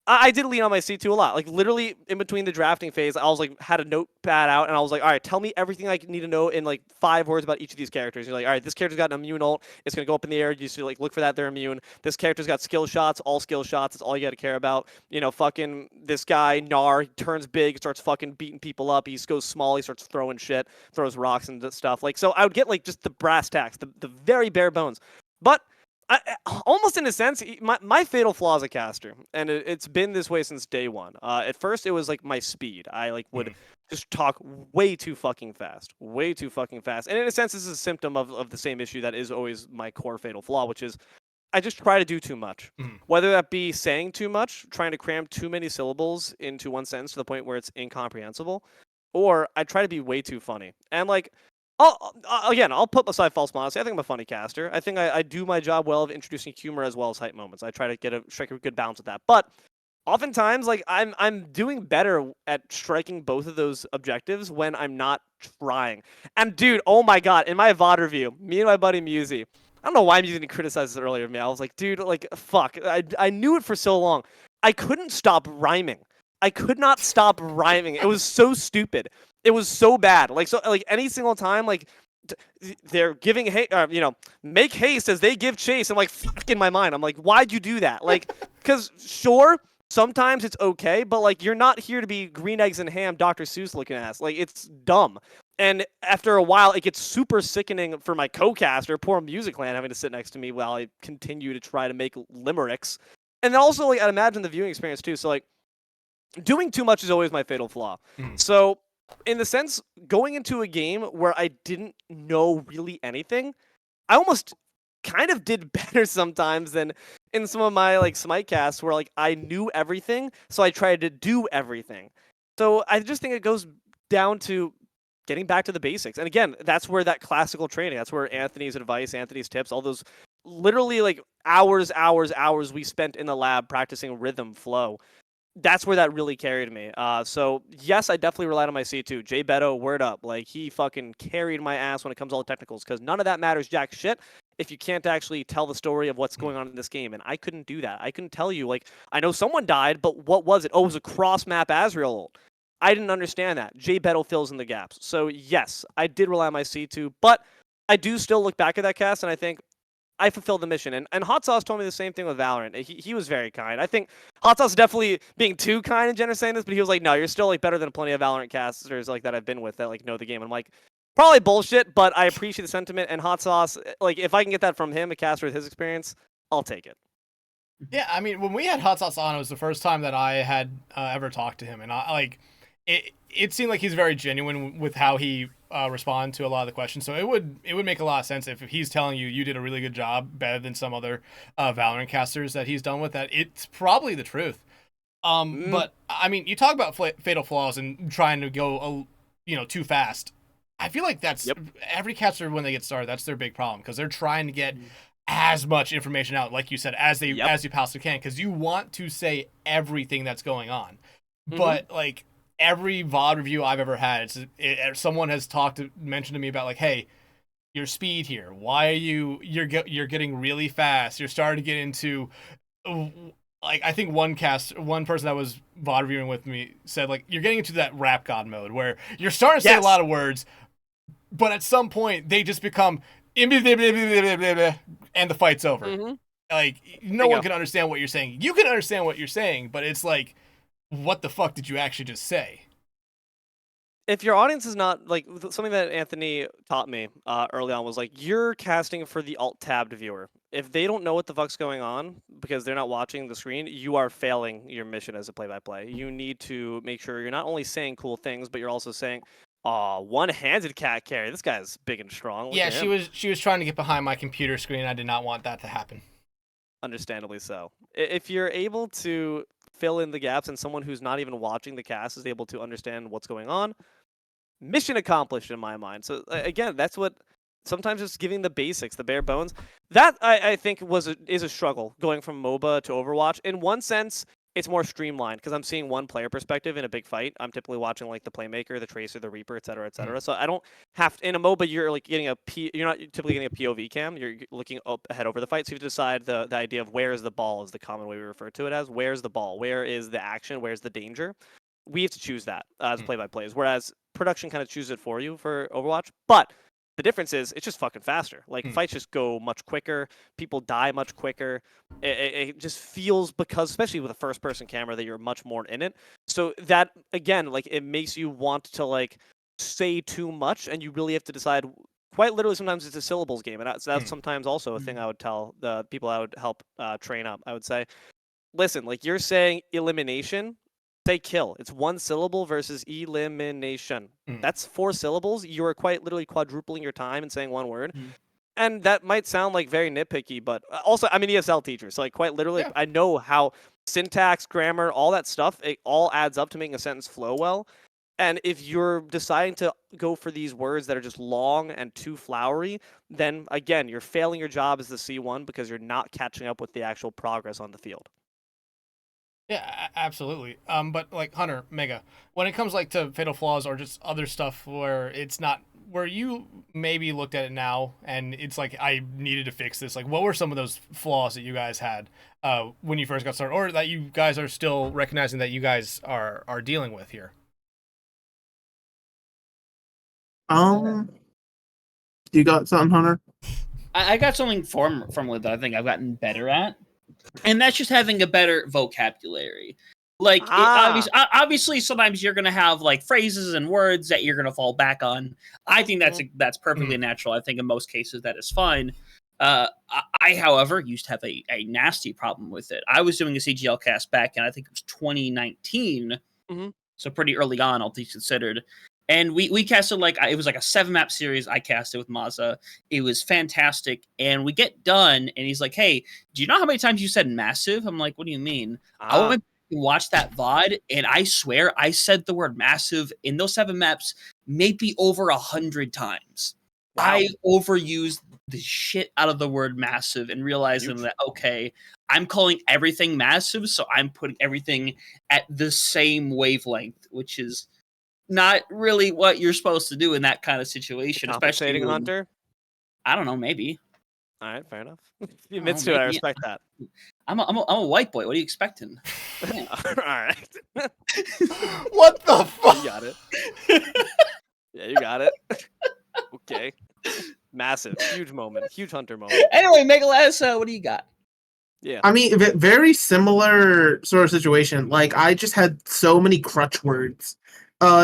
I did lean on my C2 a lot. Like literally in between the drafting phase, I was like had a notepad out and I was like, all right, tell me everything I need to know in like 5 words about each of these characters. You're like, all right, this character's got an immune ult. It's gonna go up in the air. You just like look for that they're immune. This character's got skill shots, all skill shots. That's all you gotta care about. You know, fucking this guy, Gnar, he turns big, starts fucking beating people up. He goes small, he starts throwing shit, throws rocks and stuff. Like so I would get like just the brass tacks, the very bare bones. But almost in a sense, my fatal flaw as a caster, and it's been this way since day one. At first, it was like my speed. I like would just talk way too fucking fast, and in a sense, this is a symptom of the same issue that is always my core fatal flaw, which is I just try to do too much. Whether that be saying too much, trying to cram too many syllables into one sentence to the point where it's incomprehensible, or I try to be way too funny. And like, I'll put aside false modesty. I think I'm a funny caster. I think I do my job well of introducing humor as well as hype moments. I try to strike a good balance with that. But oftentimes, like I'm doing better at striking both of those objectives when I'm not trying. And dude, oh my god, in my VOD review, me and my buddy Musey, I don't know why Musey didn't criticize this earlier of me. I was like, dude, like fuck. I knew it for so long. I couldn't stop rhyming. I could not stop rhyming. It was so stupid. It was so bad. Like any single time, like they're giving make haste as they give chase. I'm like, fuck in my mind. I'm like, why'd you do that? Like, because sure, sometimes it's okay, but like you're not here to be green eggs and ham, Dr. Seuss looking ass. Like it's dumb. And after a while, it gets super sickening for my co-caster, poor Music Land, having to sit next to me while I continue to try to make limericks. And then also, like, I'd imagine the viewing experience too. So like, doing too much is always my fatal flaw. So in the sense, going into a game where I didn't know really anything, I almost kind of did better sometimes than in some of my like Smite casts where like I knew everything, so I tried to do everything. So I just think it goes down to getting back to the basics. And again, that's where that classical training, that's where Anthony's advice, Anthony's tips, all those literally like hours we spent in the lab practicing rhythm flow. That's where that really carried me. So yes, I definitely relied on my C2. Jay Beto, word up. Like he fucking carried my ass when it comes to all the technicals, because none of that matters jack shit if you can't actually tell the story of what's going on in this game. And I couldn't do that. I couldn't tell you, like, I know someone died, but what was it? Oh, it was a cross-map Azrael ult. I didn't understand that. Jay Beto fills in the gaps. So yes, I did rely on my C2, but I do still look back at that cast and I think I fulfilled the mission. And Hot Sauce told me the same thing with Valorant. He was very kind. I think Hot Sauce is definitely being too kind in generous saying this, but he was like, no, you're still like better than plenty of Valorant casters like that I've been with that like know the game. I'm like, probably bullshit, but I appreciate the sentiment. And Hot Sauce, like if I can get that from him, a caster with his experience, I'll take it. Yeah, I mean, when we had Hot Sauce on, it was the first time that I had ever talked to him, and I like it. It seemed like he's very genuine with how he responded to a lot of the questions. So it would make a lot of sense if he's telling you did a really good job, better than some other Valorant casters that he's done with that. It's probably the truth. But I mean, you talk about fatal flaws and trying to go too fast. I feel like that's every caster when they get started. That's their big problem because they're trying to get as much information out, like you said, as you possibly can, because you want to say everything that's going on. But like every VOD review I've ever had, someone has mentioned to me about like, hey, your speed here. Why are you're getting really fast? You're starting to get into like I think one person that was VOD reviewing with me said like you're getting into that rap god mode where you're starting to say a lot of words, but at some point they just become and the fight's over. Like no one can understand what you're saying. You can understand what you're saying, but it's like, what the fuck did you actually just say? If your audience is not like something that Anthony taught me early on was like you're casting for the alt-tabbed viewer. If they don't know what the fuck's going on because they're not watching the screen, you are failing your mission as a play-by-play. You need to make sure you're not only saying cool things, but you're also saying, "Oh, one-handed cat carry. This guy's big and strong." Yeah, she was trying to get behind my computer screen. I did not want that to happen. Understandably so. If you're able to fill in the gaps and someone who's not even watching the cast is able to understand what's going on, mission accomplished in my mind. So again, that's what sometimes just giving the basics, the bare bones, that I think is a struggle going from MOBA to Overwatch. In one sense, it's more streamlined because I'm seeing one player perspective in a big fight. I'm typically watching like the playmaker, the tracer, the reaper, et cetera, et cetera. So I don't have to, in a MOBA, you're like getting you're not typically getting a POV cam. You're looking up ahead over the fight. So you have to decide the idea of where is the ball is the common way we refer to it as. Where's the ball? Where is the action? Where's the danger? We have to choose that as play-by-plays, whereas production kind of chooses it for you for Overwatch. But the difference is it's just fucking faster. Like fights just go much quicker. People die much quicker. It just feels, because especially with a first-person camera, that you're much more in it. So that again, like it makes you want to like say too much, and you really have to decide. Quite literally, sometimes it's a syllables game, and that's sometimes also a thing I would tell the people I would help train up. I would say, listen, like you're saying elimination. Say kill. It's one syllable versus elimination. That's 4 syllables. You are quite literally quadrupling your time and saying one word. And that might sound like very nitpicky, but also I'm an ESL teacher. So like quite literally, I know how syntax, grammar, all that stuff, it all adds up to making a sentence flow well. And if you're deciding to go for these words that are just long and too flowery, then again, you're failing your job as the C1 because you're not catching up with the actual progress on the field. Yeah, absolutely. But like Hunter, Mega, when it comes like to fatal flaws or just other stuff where it's not, where you maybe looked at it now and it's like I needed to fix this. Like, what were some of those flaws that you guys had when you first got started, or that you guys are still recognizing that you guys are dealing with here? You got something, Hunter? I got something from it that I think I've gotten better at. And that's just having a better vocabulary. Like, obviously, sometimes you're going to have like phrases and words that you're going to fall back on. I think that's perfectly natural. I think in most cases that is fine. I, however, used to have a nasty problem with it. I was doing a CGL cast back in, I think it was 2019. So pretty early on, all things considered. And we casted like, it was like a 7-map series I casted with Mazza. It was fantastic. And we get done, and he's like, hey, do you know how many times you said massive? I'm like, what do you mean? I went and watched that VOD, and I swear I said the word massive in those 7 maps maybe over 100 times. Wow. I overused the shit out of the word massive and realizing that, okay, I'm calling everything massive, so I'm putting everything at the same wavelength, which is not really what you're supposed to do in that kind of situation. Especially when, Hunter? I don't know, maybe. All right, fair enough. If you admits to it, I respect that. I'm a white boy. What are you expecting? All right. What the fuck? You got it. Yeah, you got it. Okay. Massive, huge moment, huge Hunter moment. Anyway, Megalass, what do you got? Yeah. I mean, very similar sort of situation. Like, I just had so many crutch words.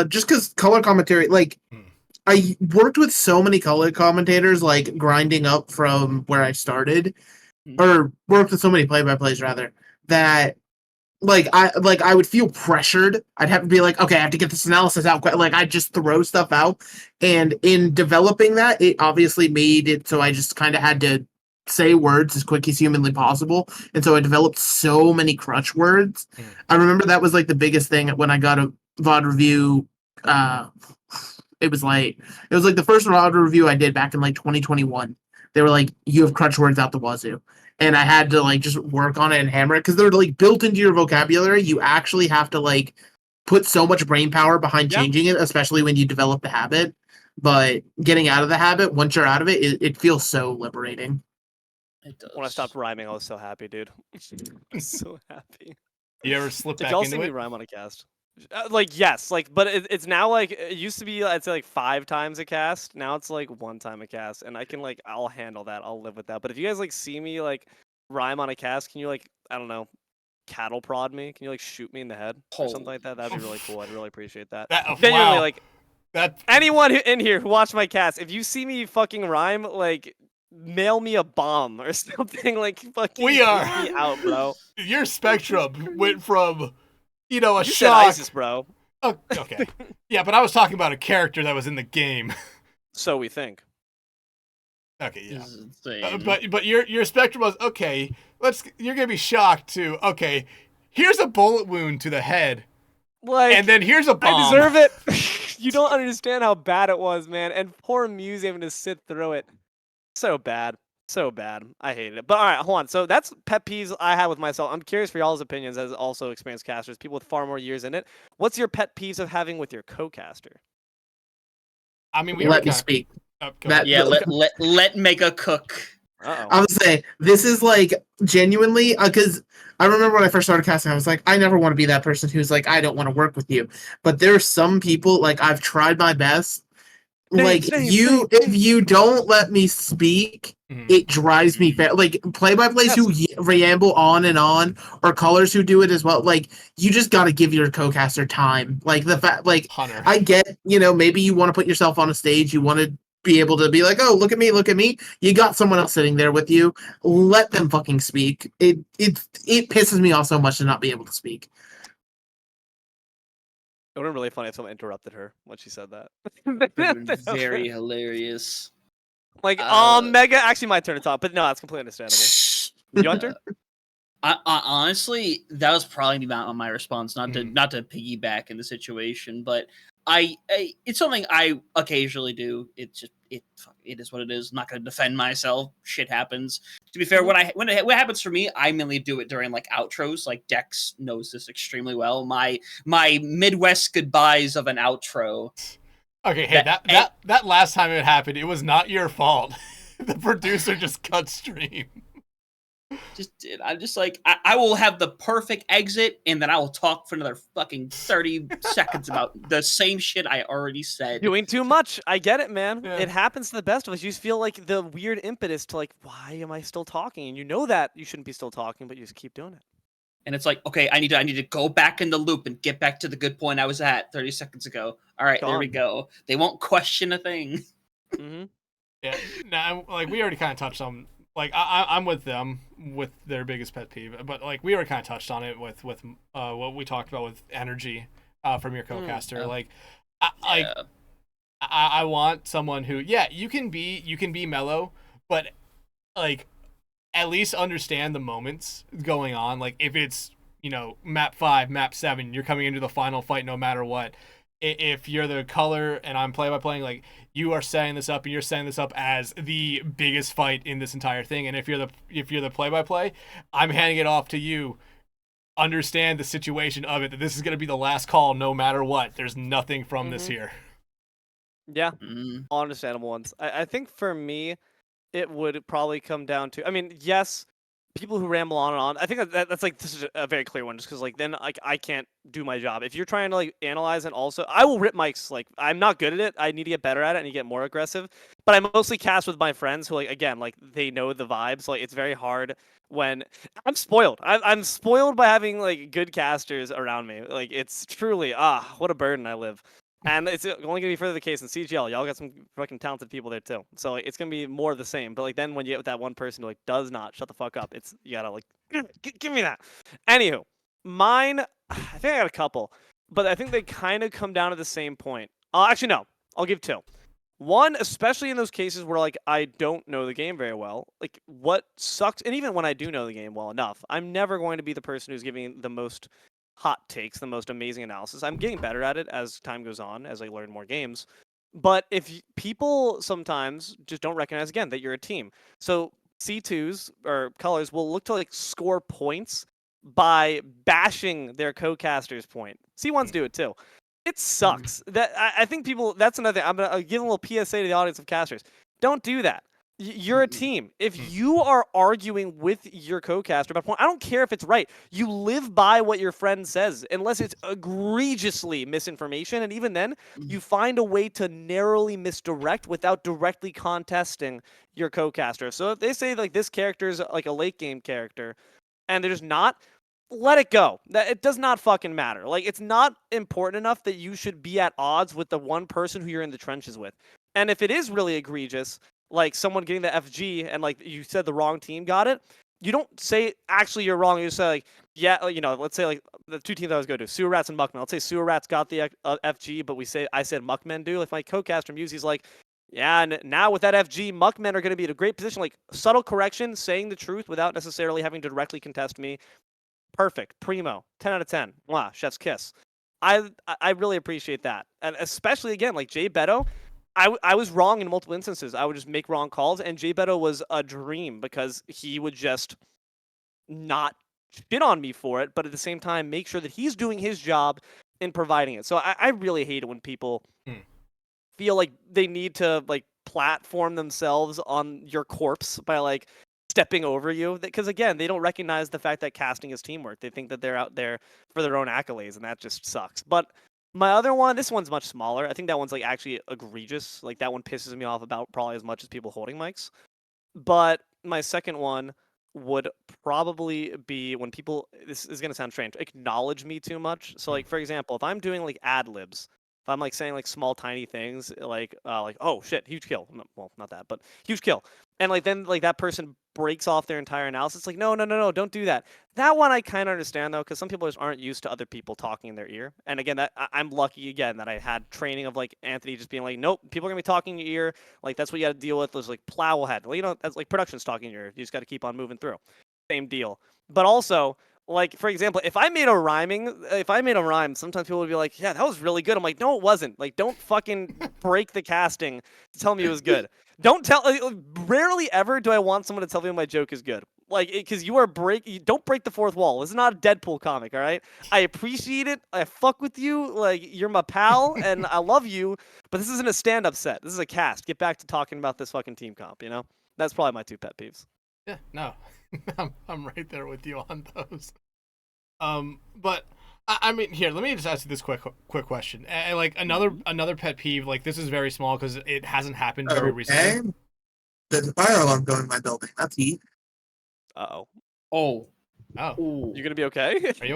Just because color commentary, like, I worked with so many color commentators, like, grinding up from where I started, or worked with so many play-by-plays, rather, that, I would feel pressured. I'd have to be like, okay, I have to get this analysis out. Like, I'd just throw stuff out. And in developing that, it obviously made it so I just kind of had to say words as quick as humanly possible, and so I developed so many crutch words. I remember that was like the biggest thing when I got a VOD review. It was like the first VOD review I did back in like 2021. They were like, "You have crutch words out the wazoo," and I had to like just work on it and hammer it because they're like built into your vocabulary. You actually have to like put so much brain power behind changing it, especially when you develop the habit. But getting out of the habit, once you're out of it, it feels so liberating. It does. When I stopped rhyming, I was so happy, dude. I was so happy. You ever slip Did back y'all see into me it? rhyme on a cast? Like, yes, like, but it's now like it used to be. I'd say like 5 times a cast. Now it's like 1 time a cast, and I can like I'll handle that. I'll live with that. But if you guys like see me like rhyme on a cast, can you like I don't know, cattle prod me? Can you like shoot me in the head or something like that? That'd be really cool. I'd really appreciate that. Genuinely, Wow. like That anyone in here who watched my cast, if you see me fucking rhyme, like mail me a bomb or something. Like fucking We take are- me out, bro. your spectrum went from, a You said shock. ISIS, bro. Oh, okay. Yeah, but I was talking about a character that was in the game. So we think. Okay, yeah. This is insane. But your spectrum was okay. You're gonna be shocked too. Okay, here's a bullet wound to the head, Like, and then here's a bomb. I deserve it. You don't understand how bad it was, man. And poor Muse having to sit through it. So bad. So bad. I hated it. But all right, hold on. So that's pet peeves I had with myself. I'm curious for y'all's opinions as also experienced casters, people with far more years in it. What's your pet peeves of having with your co-caster? I mean, we Let already me kinda- speak. oh, go That- ahead. Yeah, let Mega cook. Uh-oh. I would say this is like genuinely because I remember when I first started casting, I was like, I never want to be that person who's like, I don't want to work with you. But there's some people like I've tried my best. Like if you don't let me speak, it drives me like play-by-plays who ramble on and on, or colors who do it as well. Like you just got to give your co-caster time. Like the fact, like Hunter. I get, maybe you want to put yourself on a stage, you want to be able to be like, oh, look at me. You got someone else sitting there with you. Let them fucking speak. It pisses me off so much to not be able to speak. It would have been really funny if someone interrupted her when she said that. Very hilarious. Like, Mega, actually my turn to talk, but no, that's completely understandable. You Hunter? I honestly, that was probably not my response. Not to piggyback in the situation, but it's something I occasionally do. It's just it is what it is. I'm not going to defend myself. Shit happens. To be fair, what happens for me, I mainly do it during like outros. Like Dex knows this extremely well. My Midwest goodbyes of an outro. Okay, hey, that last time it happened, it was not your fault. The producer just cut stream. I'm just like, I will have the perfect exit, and then I will talk for another fucking 30 seconds about the same shit I already said. Doing too much. I get it, man. Yeah. It happens to the best of us. You just feel like the weird impetus to like, why am I still talking? And you know that you shouldn't be still talking, but you just keep doing it. And it's like, okay, I need to go back in the loop and get back to the good point I was at 30 seconds ago. All right, there we go. They won't question a thing. Mm-hmm. Yeah, now like we already kind of touched on. Like I'm with them with their biggest pet peeve, but like we already kind of touched on it with what we talked about with energy from your co-caster. Like I want someone who you can be mellow, but like at least understand the moments going on. Like if it's map 5, map 7, you're coming into the final fight no matter what. If you're the color and I'm play-by-playing, like you are setting this up and you're setting this up as the biggest fight in this entire thing. And if you're the play-by-play, I'm handing it off to you. Understand the situation of it, that this is going to be the last call no matter what. There's nothing from this here. Yeah, all understandable ones. I think for me, it would probably come down to, I mean, yes, people who ramble on and on, I think that's like this is a very clear one, just because like then like I can't do my job. If you're trying to like analyze and also, I will rip mics. Like I'm not good at it. I need to get better at it. I need to get more aggressive. But I mostly cast with my friends who like again like they know the vibes. Like it's very hard when I'm spoiled. I'm spoiled by having like good casters around me. Like it's truly what a burden I live. And it's only gonna be further the case in CGL. Y'all got some fucking talented people there too. So like, it's gonna be more of the same. But like then when you get with that one person who like does not shut the fuck up, it's you gotta like give me that. Anywho, mine. I think I got a couple, but I think they kind of come down to the same point. Actually no, I'll give two. One, especially in those cases where like I don't know the game very well, like what sucks, and even when I do know the game well enough, I'm never going to be the person who's giving the most hot takes, the most amazing analysis. I'm getting better at it as time goes on, as I learn more games. But if people sometimes just don't recognize again that you're a team, so C2s or colors will look to like score points by bashing their co-caster's point. C1s do it too. It sucks. That I think people. That's another thing. I'm gonna give a little PSA to the audience of casters. Don't do that. You're a team. If you are arguing with your co-caster about point, I don't care if it's right. You live by what your friend says, unless it's egregiously misinformation, and even then, you find a way to narrowly misdirect without directly contesting your co-caster. So if they say like this character is like a late game character, and they're just not, let it go. That it does not fucking matter. Like it's not important enough that you should be at odds with the one person who you're in the trenches with. And if it is really egregious, like someone getting the FG and like you said the wrong team got it, you don't say actually you're wrong. You just say like, yeah, you know, let's say like the two teams I was going to, Sewer Rats and Muckmen. Let's say Sewer Rats got the FG, but I said Muckmen do. If my co-caster Muse, he's like, yeah, and now with that FG, Muckmen are going to be in a great position. Like subtle correction, saying the truth without necessarily having to directly contest me. Perfect. Primo. 10 out of 10. Mwah. Chef's kiss. I really appreciate that. And especially, again, like Jay Beto, I was wrong in multiple instances. I would just make wrong calls, and Jay Beto was a dream because he would just not shit on me for it, but at the same time make sure that he's doing his job in providing it. So I really hate it when people feel like they need to like platform themselves on your corpse by like stepping over you, because again they don't recognize the fact that casting is teamwork. They think that they're out there for their own accolades, and that just sucks. But my other one, this one's much smaller. I think that one's like actually egregious. Like that one pisses me off about probably as much as people holding mics. But my second one would probably be when people, this is going to sound strange, acknowledge me too much. So like for example, if I'm doing like ad libs, if I'm like saying like small tiny things like oh shit, huge kill. Well, not that, but huge kill. And like then like that person breaks off their entire analysis. Like no, don't do that. That one I kind of understand though, because some people just aren't used to other people talking in their ear. And again, that I'm lucky again that I had training of like Anthony just being like, nope, people are gonna be talking in your ear. Like that's what you got to deal with. There's like plow ahead. Well, you know, that's like production's talking in your ear. You just got to keep on moving through. Same deal. But also, like, for example, if I made a rhyme, sometimes people would be like, yeah, that was really good. I'm like, no, it wasn't. Like, don't fucking break the casting to tell me it was good. Don't tell, rarely ever do I want someone to tell me my joke is good. Like, because you don't break the fourth wall. This is not a Deadpool comic, all right? I appreciate it. I fuck with you. Like, you're my pal, and I love you. But this isn't a stand-up set. This is a cast. Get back to talking about this fucking team comp, you know? That's probably my two pet peeves. Yeah, no. I'm right there with you on those. But I mean, here, let me just ask you this quick question. And like another pet peeve, like this is very small because it hasn't happened very recently. There's a fire alarm going in my building. That's heat. Uh-oh. Oh. You gonna be okay? Are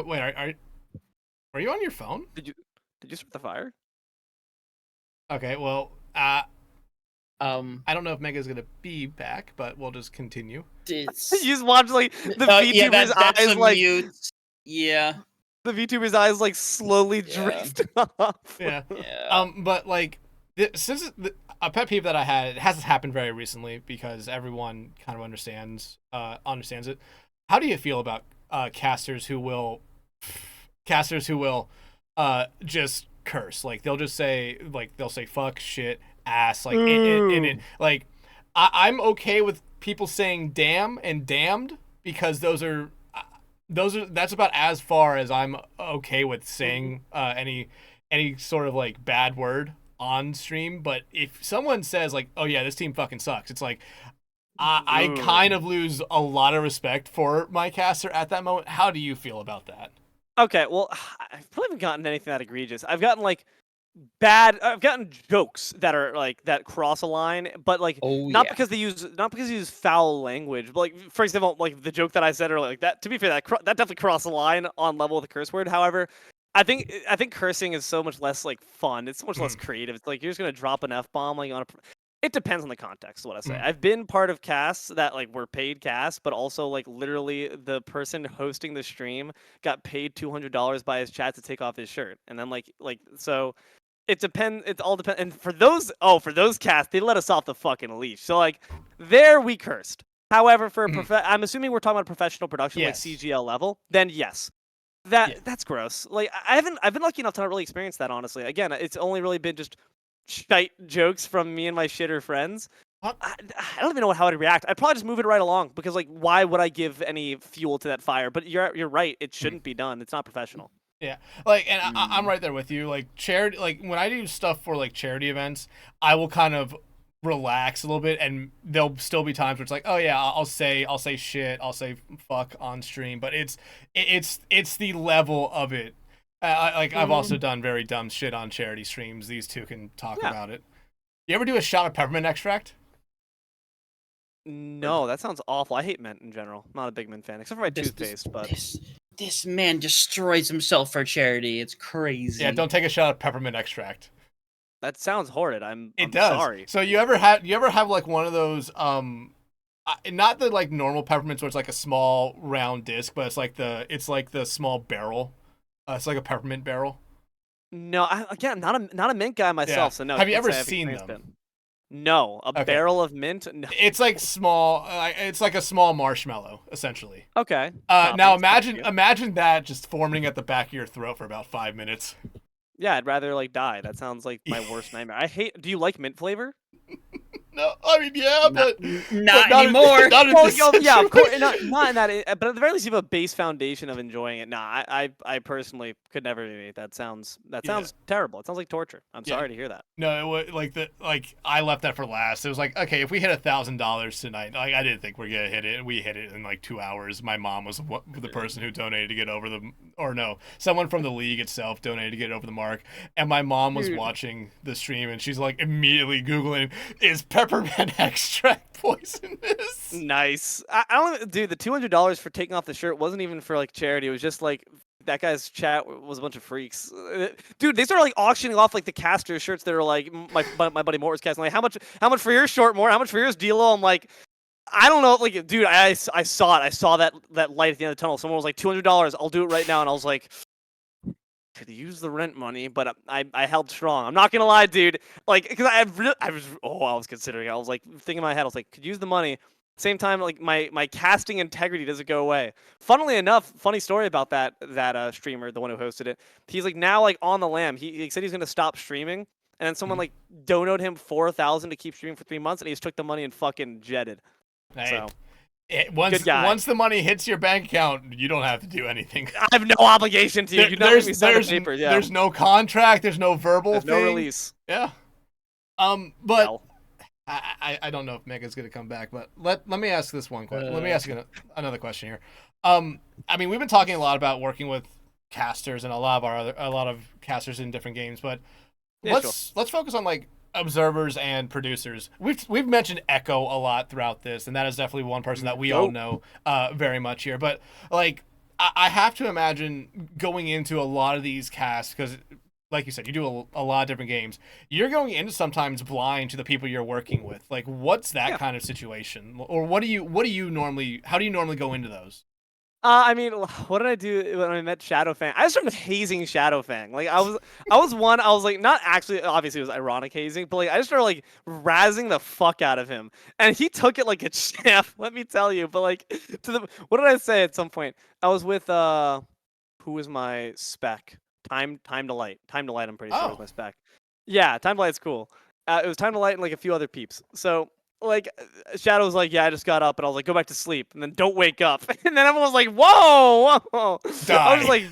you on your phone? Did you start the fire? Okay, well, I don't know if Mega's gonna be back, but we'll just continue. You just watch like the VTuber's eyes like mute. Yeah. The VTuber's eyes like slowly drift off. Yeah. But like since a pet peeve that I had, it hasn't happened very recently because everyone kind of understands it. How do you feel about casters who will just curse? Like they'll say fuck, shit, ass, like in it. Like I'm okay with people saying damn and damned because that's about as far as I'm okay with saying any sort of like bad word on stream. But if someone says like, oh yeah, this team fucking sucks, it's like I Ooh. kind of lose a lot of respect for my caster at that moment. How do you feel about that? Okay, well, I probably haven't gotten anything that egregious. I've gotten like I've gotten jokes that are like that cross a line, but like Oh not yeah. because they use foul language. But like for example, like the joke that I said earlier, like that. To be fair, that definitely crossed a line on level with a curse word. However, I think cursing is so much less like fun. It's so much less creative. It's like you're just gonna drop an F bomb like on a. It depends on the context. Is what I say. I've been part of casts that like were paid casts, but also like literally the person hosting the stream got paid $200 by his chat to take off his shirt, and then like so. It depends. It all depends. And for those casts, they let us off the fucking leash. So like, there we cursed. However, for I'm assuming we're talking about professional production, Yes. like CGL level. Then yes, that's gross. Like I've been lucky enough to not really experience that. Honestly, again, it's only really been just shite jokes from me and my shitter friends. I don't even know how to react. I'd probably just move it right along because like, why would I give any fuel to that fire? But you're right. It shouldn't be done. It's not professional. Yeah, like, and I'm right there with you. Like charity, like when I do stuff for like charity events, I will kind of relax a little bit, and there'll still be times where it's like, oh yeah, I'll say shit, I'll say fuck on stream, but it's the level of it. I've also done very dumb shit on charity streams. These two can talk about it. You ever do a shot of peppermint extract? No, that sounds awful. I hate mint in general. I'm not a big mint fan, except for my toothpaste. But this man destroys himself for charity. It's crazy. Yeah, don't take a shot of peppermint extract. that sounds horrid. I'm It does. sorry. So you ever have like one of those not the like normal peppermints where it's like a small round disc, but it's like the small barrel. It's like a peppermint barrel. No, again, not a mint guy myself. Yeah. So no. Have you can't ever say I've seen experienced them? it. No, a barrel of mint. No. It's like small. It's like a small marshmallow, essentially. Okay. Now imagine that just forming at the back of your throat for about 5 minutes. Yeah, I'd rather like die. That sounds like my worst nightmare. Do you like mint flavor? No, I mean yeah, but not anymore. Yeah, of course, not in that. But at the very least, you have a base foundation of enjoying it. Nah, I personally could never do it. That sounds terrible. It sounds like torture. I'm sorry to hear that. No, it was I left that for last. It was like, okay, if we hit $1,000 tonight, like I didn't think we're gonna hit it, and we hit it in like 2 hours. My mom was the person who donated to get over someone from the league itself donated to get over the mark, and my mom was watching the stream, and she's like immediately googling, is peppermint extract poisonous? Nice. I don't even, dude. The $200 for taking off the shirt wasn't even for like charity. It was just like that guy's chat was a bunch of freaks. Dude, they started like auctioning off like the caster shirts that are like my buddy Mort was casting. Like how much for your short, Mort? How much for yours, Deelo? I'm like, I don't know. Like, dude, I saw it. I saw that light at the end of the tunnel. Someone was like $200. I'll do it right now, and I was like, could use the rent money, but I held strong. I'm not gonna lie, dude. Like, because I was considering. I was like thinking in my head. I was like, could use the money. Same time, like my casting integrity doesn't go away. Funnily enough, funny story about that streamer, the one who hosted it. He's like now like on the lam. He said he's gonna stop streaming, and then someone like donated him $4,000 to keep streaming for 3 months, and he just took the money and fucking jetted. Hey. So. Once the money hits your bank account, you don't have to do anything. I have no obligation to you. You don't sign the papers. Yeah. There's no contract. There's no verbal There's thing. no release. Yeah. But Well. I don't know if Mega's gonna come back. But let me ask this one question. Let me ask you another question here. I mean, we've been talking a lot about working with casters and a lot of casters in different games. But let's focus on like observers and producers. We've mentioned Echo a lot throughout this, and that is definitely one person that we all know very much here. But like, I have to imagine going into a lot of these casts, because like you said, you do a lot of different games. You're going into sometimes blind to the people you're working with. Like, what's that kind of situation, or how do you normally go into those? I mean, what did I do when I met Shadowfang? I started hazing Shadowfang. Like I was like, not actually, obviously it was ironic hazing, but like I just started like razzing the fuck out of him, and he took it like a champ. Let me tell you. But like, what did I say at some point? I was with who was my spec? Time to Light. Time to Light. I'm pretty sure was my spec. Yeah, Time to Light's cool. It was Time to Light and like a few other peeps. So like Shadow was like, yeah, I just got up, and I was like, go back to sleep, and then don't wake up. And then everyone was like, whoa, whoa. I was like,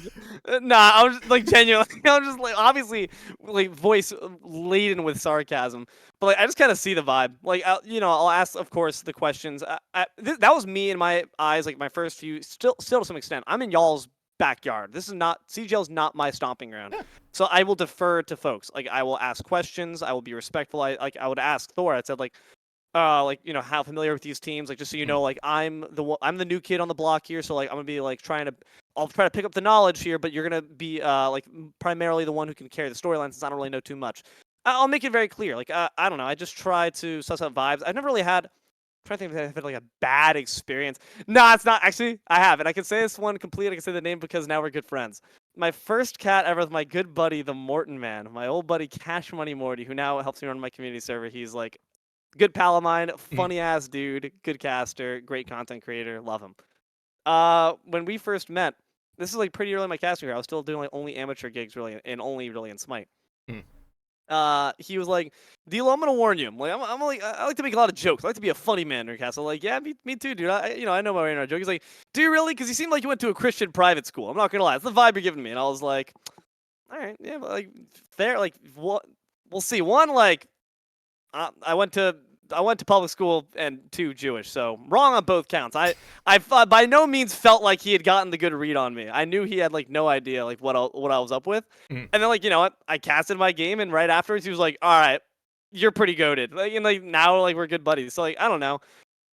nah, I was like genuinely, I was just like, obviously, like voice laden with sarcasm, but like I just kind of see the vibe. Like, I'll ask, of course, the questions. That was me in my eyes, like my first few, still to some extent. I'm in y'all's backyard. This is not CGL's not my stomping ground. Yeah. So I will defer to folks. Like I will ask questions. I will be respectful. I would ask Thor. I said like how familiar with these teams, like just so you know, like I'm the new kid on the block here, so like I'm gonna be like I'll try to pick up the knowledge here, but you're gonna be like primarily the one who can carry the storyline since I don't really know too much. I'll make it very clear. Like I don't know, I just try to suss out vibes. I've never really had. I'm trying to think if I've had like a bad experience. No, it's not actually. I haven't. I can say this one complete. I can say the name because now we're good friends. My first cat ever with my good buddy, the Morton Man, my old buddy Cash Money Morty, who now helps me run my community server. He's like good pal of mine, funny ass dude, good caster, great content creator, love him. When we first met, this is like pretty early in my casting career. I was still doing like only amateur gigs really, and only really in Smite. He was like, Deelo, I'm gonna warn you. I'm like, I like to make a lot of jokes. I like to be a funny man in your cast. I'm like, yeah, me too, dude. I know my way around a joke. He's like, do you really? Because you seem like you went to a Christian private school. I'm not gonna lie, it's the vibe you're giving me. And I was like, all right, yeah, but like, fair. Like, what? We'll see. One, like, I went to public school, and 2, Jewish, so wrong on both counts. I by no means felt like he had gotten the good read on me. I knew he had like no idea like what I was up with. And then like, you know what, I casted my game, and right afterwards he was like, all right, you're pretty goated. Like, and like now like we're good buddies. So like I don't know.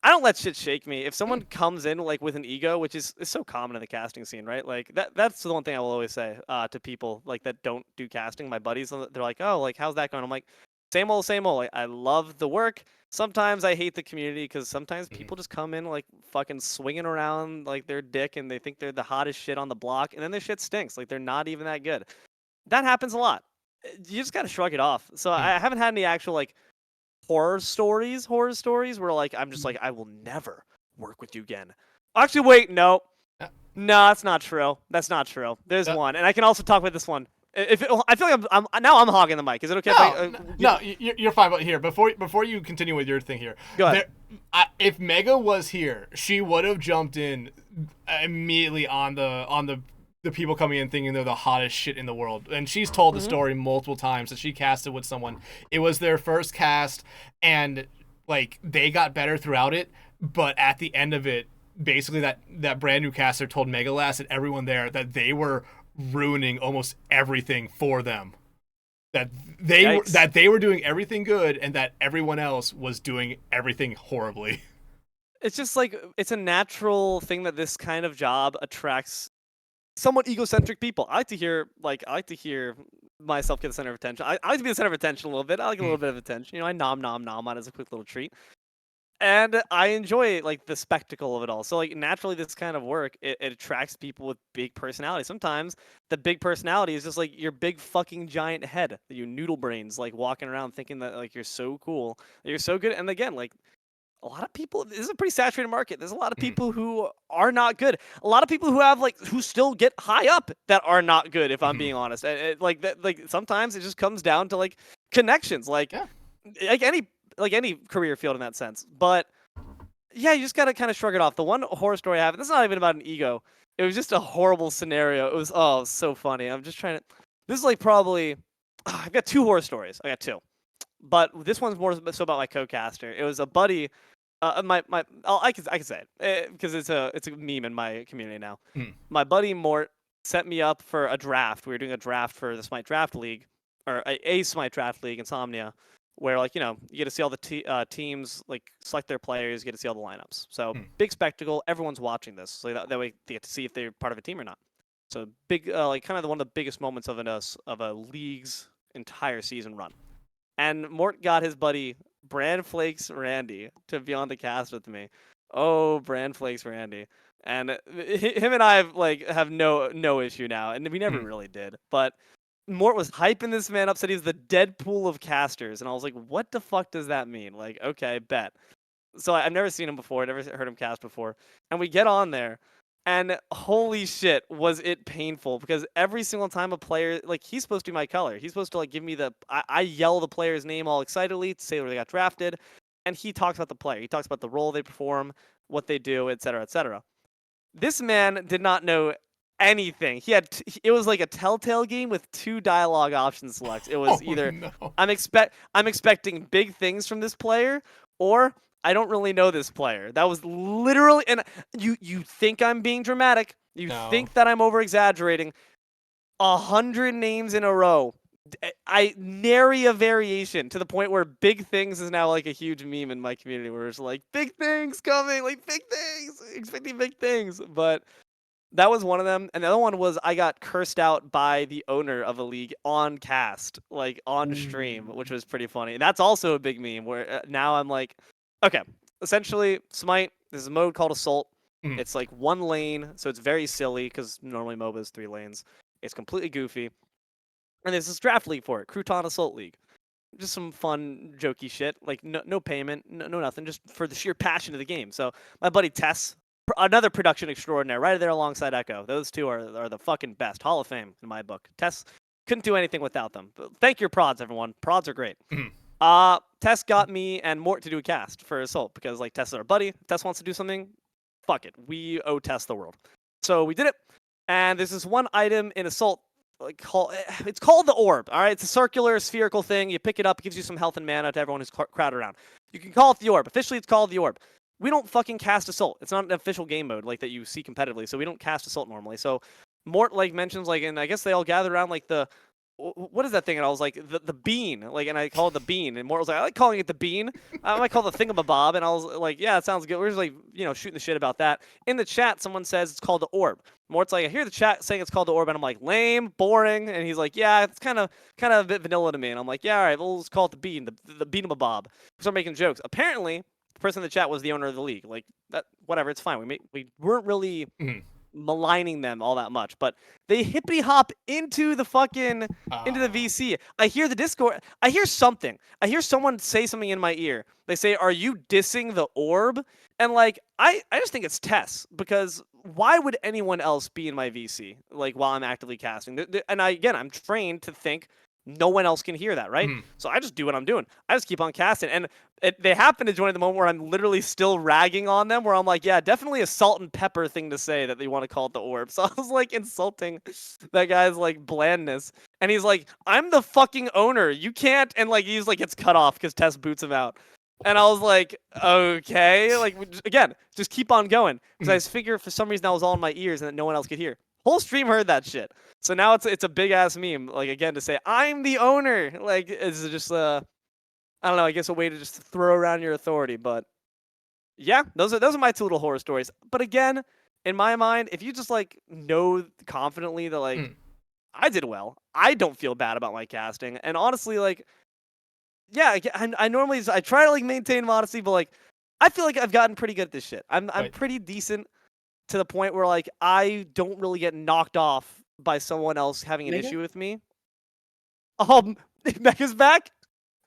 I don't let shit shake me. If someone comes in like with an ego, which is so common in the casting scene, right? Like that's the one thing I will always say to people like that don't do casting. My buddies, they're like, oh, like how's that going? I'm like, same old, same old. Like, I love the work. Sometimes I hate the community because sometimes people just come in like fucking swinging around like their dick and they think they're the hottest shit on the block, and then their shit stinks. Like they're not even that good. That happens a lot. You just gotta shrug it off. So I haven't had any actual like horror stories where like I'm just like, I will never work with you again. Actually, wait, no, that's not true. That's not true. There's one, and I can also talk about this one. I feel like I'm hogging the mic. Is it okay? No, you're fine. But here, before you continue with your thing here, go ahead. If Mega was here, she would have jumped in immediately on the people coming in thinking they're the hottest shit in the world. And she's told the story multiple times that she casted with someone. It was their first cast, and like they got better throughout it. But at the end of it, basically that brand new caster told Megalass and everyone there that they were ruining almost everything for them. That they were doing everything good, and that everyone else was doing everything horribly. It's just like it's a natural thing that this kind of job attracts somewhat egocentric people. I like to hear myself get the center of attention. I like to be the center of attention a little bit. I like a little bit of attention. You know, I nom on as a quick little treat. And I enjoy like the spectacle of it all. So like naturally this kind of work, it attracts people with big personalities. Sometimes the big personality is just like your big fucking giant head, you noodle brains like walking around thinking that like you're so cool, that you're so good. And again, like a lot of people, this is a pretty saturated market. There's a lot of people who are not good. A lot of people who have like who still get high up that are not good, if I'm being honest. Like that, like sometimes it just comes down to like connections, like any career field in that sense. But yeah, you just gotta kind of shrug it off. The one horror story I have, this is not even about an ego. It was just a horrible scenario. It was so funny. I'm just trying to. This is like probably. I've got 2 horror stories. I got 2, but this one's more so about my co-caster. It was a buddy. I can say it because it's a meme in my community now. My buddy Mort set me up for a draft. We were doing a draft for the Smite Draft League, or a Smite Draft League, Insomnia, where like you get to see all the teams like select their players, you get to see all the lineups. So big spectacle. Everyone's watching this, so that way they get to see if they're part of a team or not. So big, like kind of one of the biggest moments of a league's entire season run. And Mort got his buddy Bran Flakes Randy to be on the cast with me. Oh, Bran Flakes Randy. And him and I have no issue now, and we never really did. But Mort was hyping this man up, said he's the Deadpool of casters, and I was like, what the fuck does that mean? Like, okay, bet. So I've never seen him before, never heard him cast before, and we get on there, and holy shit, was it painful, because every single time a player, like, he's supposed to be my color. He's supposed to, like, give me I yell the player's name all excitedly to say where they got drafted. and he talks about the player. He talks about the role they perform, what they do, etc., etc. This man did not know anything. He had it was like a Telltale game with 2 dialogue option selects. It was either no. I'm expecting big things from this player, or I don't really know this player. That was literally, and you think I'm being dramatic. You No. think that I'm over exaggerating. 100 names in a row. I nary a variation to the point where big things is now like a huge meme in my community where it's like big things coming, like big things, expecting big things. But that was one of them. And the other one was I got cursed out by the owner of a league on cast, like on stream, which was pretty funny. And that's also a big meme where now I'm like, okay, essentially Smite, there's a mode called Assault. It's like 1 lane, so it's very silly because normally MOBA is 3 lanes. It's completely goofy. And there's this draft league for it, Crouton Assault League. Just some fun, jokey shit. Like, no payment, no nothing, just for the sheer passion of the game. So my buddy Tess, another production extraordinaire, right there alongside Echo. Those 2 are the fucking best. Hall of Fame in my book. Tess couldn't do anything without them. But thank your prods, everyone. Prods are great. Tess got me and Mort to do a cast for Assault because, like, Tess is our buddy. If Tess wants to do something, fuck it. We owe Tess the world. So we did it. And there's this one item in Assault. It's called the orb. All right, it's a circular, spherical thing. You pick it up, it gives you some health and mana to everyone who's crowded around. You can call it the orb. Officially, it's called the orb. We don't fucking cast Assault. It's not an official game mode like that you see competitively. So we don't cast Assault normally. So Mort like mentions like, and I guess they all gather around like the what is that thing? And I was like the bean, like, and I called it the bean. And Mort was like, I like calling it the bean. I might call it the thingamabob. And I was like, yeah, it sounds good. We're just like shooting the shit about that. In the chat, someone says it's called the orb. Mort's like, I hear the chat saying it's called the orb, and I'm like, lame, boring. And he's like, yeah, it's kind of a bit vanilla to me. And I'm like, yeah, all right, we'll just call it the bean, the beanamabob. Start making jokes. Apparently, the person in the chat was the owner of the league. Like that, whatever, it's fine. We weren't really maligning them all that much, but they hippity hop into the fucking into the VC. I hear the Discord. I hear something. I hear someone say something in my ear. They say, "Are you dissing the orb?" And like, I just think it's Tess, because why would anyone else be in my VC like while I'm actively casting? And I'm trained to think no one else can hear that, right? So I just do what I'm doing. I just keep on casting, and they happen to join at the moment where I'm literally still ragging on them, where I'm like, yeah, definitely a salt and pepper thing to say that they want to call it the orb. So I was like insulting that guy's like blandness, and he's like, I'm the fucking owner, you can't, and like he's like gets cut off because Tess boots him out. And I was like, okay, like again, just keep on going, because I just figure for some reason that was all in my ears and that no one else could hear. Whole stream heard that shit. So now it's a big ass meme, like again, to say I'm the owner. Like it's just I don't know, I guess a way to just throw around your authority. But yeah, those are my 2 little horror stories. But again, in my mind, if you just like know confidently that like I did well, I don't feel bad about my casting, and honestly, like yeah, I normally I try to like maintain modesty, but like I feel like I've gotten pretty good at this shit. I'm pretty decent to the point where like I don't really get knocked off by someone else having an issue with me. Mega's back.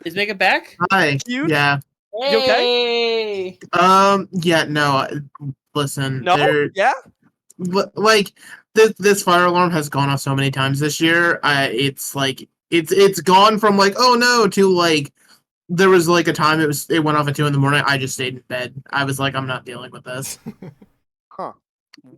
Is Mega back? Hi. Cute? Yeah. You okay? Yeah. No. Listen. No. Yeah. Like this fire alarm has gone off so many times this year. It's like it's gone from like, oh no, to like there was like a time it went off at 2 a.m. I just stayed in bed. I was like, I'm not dealing with this. Huh.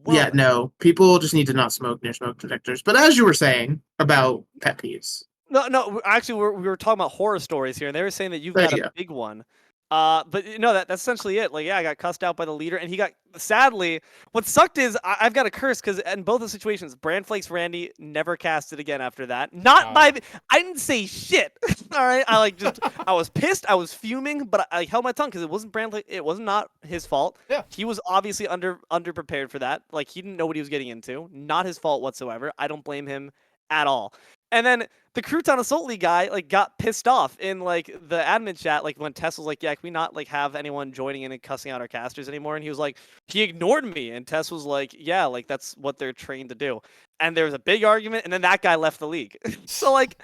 Well, yeah, no. People just need to not smoke near smoke detectors. But as you were saying about pet peeves. No. Actually, we were talking about horror stories here, and they were saying that you've got a big one. But no, that's essentially it. Like, yeah, I got cussed out by the leader, and he got. Sadly, what sucked is I've got a curse, because in both the situations, Brand Flakes Randy never casted again after that. Not by. I didn't say shit. All right, I like just. I was pissed. I was fuming, but I held my tongue because it wasn't It was not his fault. Yeah. He was obviously underprepared for that. Like, he didn't know what he was getting into. Not his fault whatsoever. I don't blame him at all. And then the Crouton Assault League guy like got pissed off in like the admin chat, like when Tess was like, yeah, can we not like have anyone joining in and cussing out our casters anymore? And he was like, he ignored me, and Tess was like, yeah, like that's what they're trained to do. And there was a big argument, and then that guy left the league. So like,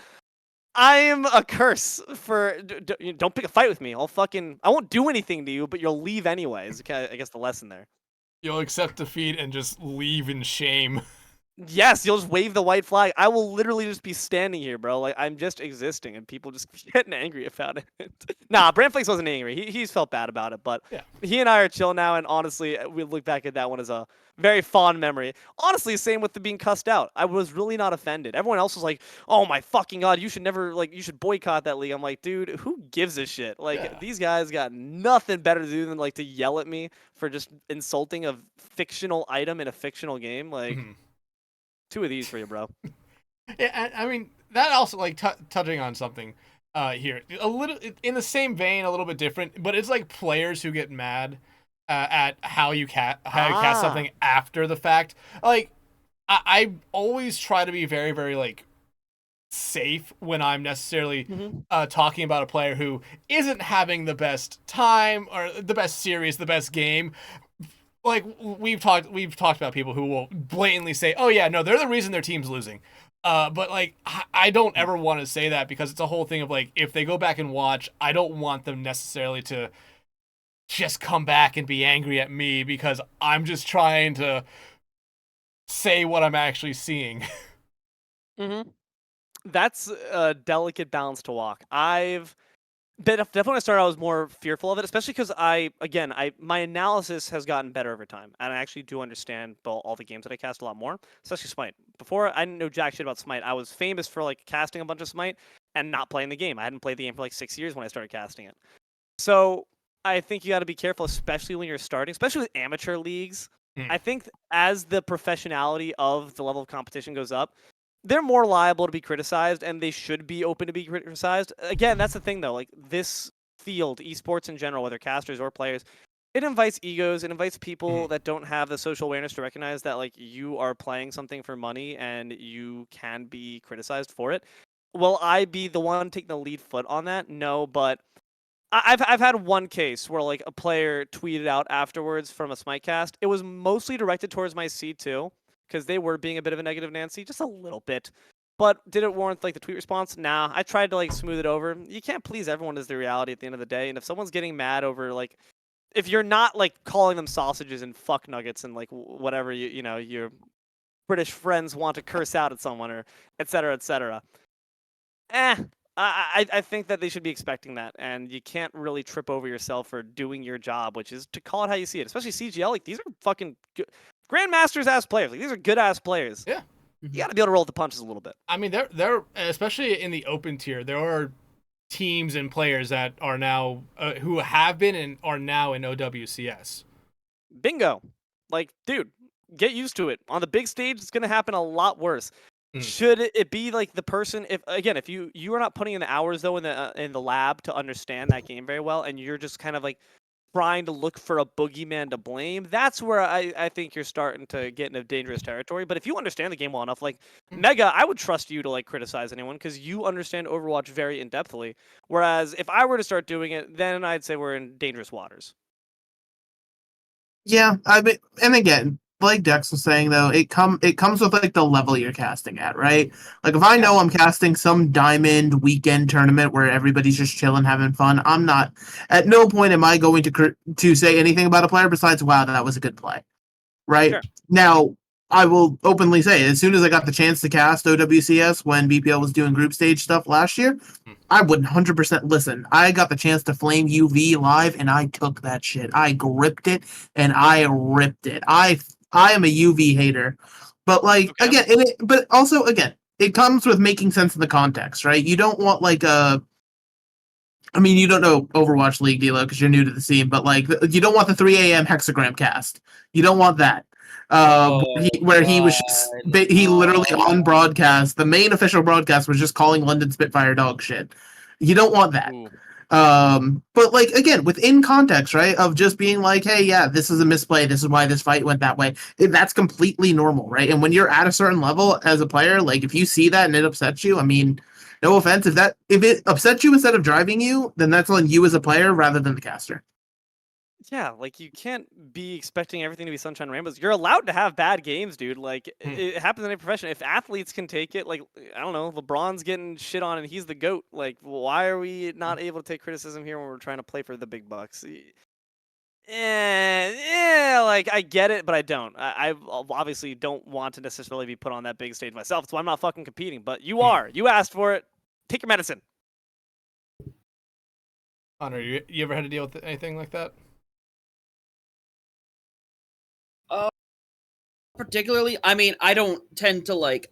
I am a curse for don't pick a fight with me. I won't do anything to you, but you'll leave anyways. I guess the lesson there. You'll accept defeat and just leave in shame. Yes, you'll just wave the white flag. I will literally just be standing here, bro. Like I'm just existing, and people just getting angry about it. Nah, Brandflakes wasn't angry. He's felt bad about it, but Yeah. he and I are chill now. And honestly, we look back at that one as a very fond memory. Honestly, same with the being cussed out. I was really not offended. Everyone else was like, "Oh my fucking god, you should never you should boycott that league." I'm like, dude, who gives a shit? Like Yeah. these guys got nothing better to do than like to yell at me for just insulting a fictional item in a fictional game. Like. Mhm. 2 of these for you, bro. Yeah, I mean that also like touching on something here a little in the same vein, a little bit different, but it's like players who get mad at how you cast something after the fact. Like I always try to be very very like safe when I'm necessarily talking about a player who isn't having the best time or the best series, the best game. Like we've talked about people who will blatantly say, "Oh yeah, no, they're the reason their team's losing." But like I don't ever want to say that because it's a whole thing of like if they go back and watch, I don't want them necessarily to just come back and be angry at me because I'm just trying to say what I'm actually seeing. That's a delicate balance to walk. Definitely when I started, I was more fearful of it, especially because my analysis has gotten better over time, and I actually do understand all the games that I cast a lot more, especially Smite. Before, I didn't know jack shit about Smite. I was famous for like casting a bunch of Smite and not playing the game. I hadn't played the game for like 6 years when I started casting it. So I think you got to be careful, especially when you're starting, especially with amateur leagues. I think as the professionality of the level of competition goes up, they're more liable to be criticized, and they should be open to be criticized. Again, that's the thing, though. Like, this field, esports in general, whether casters or players, it invites egos. It invites people that don't have the social awareness to recognize that, like, you are playing something for money and you can be criticized for it. Will I be the one taking the lead foot on that? No, but I've had one case where, like, a player tweeted out afterwards from a Smite cast. It was mostly directed towards my C2, because they were being a bit of a negative Nancy, just a little bit. But did it warrant like the tweet response? Nah. I tried to like smooth it over. You can't please everyone is the reality at the end of the day. And if someone's getting mad over like, if you're not like calling them sausages and fuck nuggets and like whatever your British friends want to curse out at someone or et cetera, I think that they should be expecting that, and you can't really trip over yourself for doing your job, which is to call it how you see it. Especially CGL, like these are fucking good, grandmasters ass players. Like these are good ass players. Yeah, you got to be able to roll the punches a little bit. I mean, they're especially in the open tier. There are teams and players that are now who have been and are now in OWCS. Bingo, like dude, get used to it. On the big stage, it's gonna happen a lot worse. Should it be like the person? If you are not putting in the hours though in the lab to understand that game very well, and you're just kind of like trying to look for a boogeyman to blame, that's where I think you're starting to get into dangerous territory. But if you understand the game well enough, like Mega, I would trust you to like criticize anyone because you understand Overwatch very in depthly. Whereas if I were to start doing it, then I'd say we're in dangerous waters. Yeah, I mean, and again, like Dex was saying though, it comes with like the level you're casting at, right? Like if I know I'm casting some diamond weekend tournament where everybody's just chilling, having fun, I'm not. At no point am I going to say anything about a player besides, "Wow, that was a good play," right? Sure. Now, I will openly say, as soon as I got the chance to cast OWCS when BPL was doing group stage stuff last year, I would 100% listen. I got the chance to flame UV live, and I took that shit. I gripped it, and I ripped it. I am a UV hater, but like again, but also again, it comes with making sense in the context, right? You don't want like a. I mean, you don't know Overwatch League, Deelo, because you're new to the scene, but like, you don't want the 3 a.m. hexagram cast. You don't want that. Where he was just, he literally on broadcast, the main official broadcast was just calling London Spitfire dog shit. You don't want that. But like again, within context, right, of just being like, hey, yeah, this is a misplay. This is why this fight went that way. That's completely normal, right? And when you're at a certain level as a player, like if you see that and it upsets you, I mean, no offense, if it upsets you instead of driving you, then that's on you as a player rather than the caster. Yeah, like you can't be expecting everything to be sunshine and rainbows. You're allowed to have bad games, dude. Like it happens in any profession. If athletes can take it, like I don't know, LeBron's getting shit on and he's the GOAT. Like why are we not able to take criticism here when we're trying to play for the big bucks? like I get it, but I don't. I obviously don't want to necessarily be put on that big stage myself. That's why I'm not fucking competing. But you are. You asked for it. Take your medicine. Hunter, you ever had to deal with anything like that? Particularly, I mean, I don't tend to like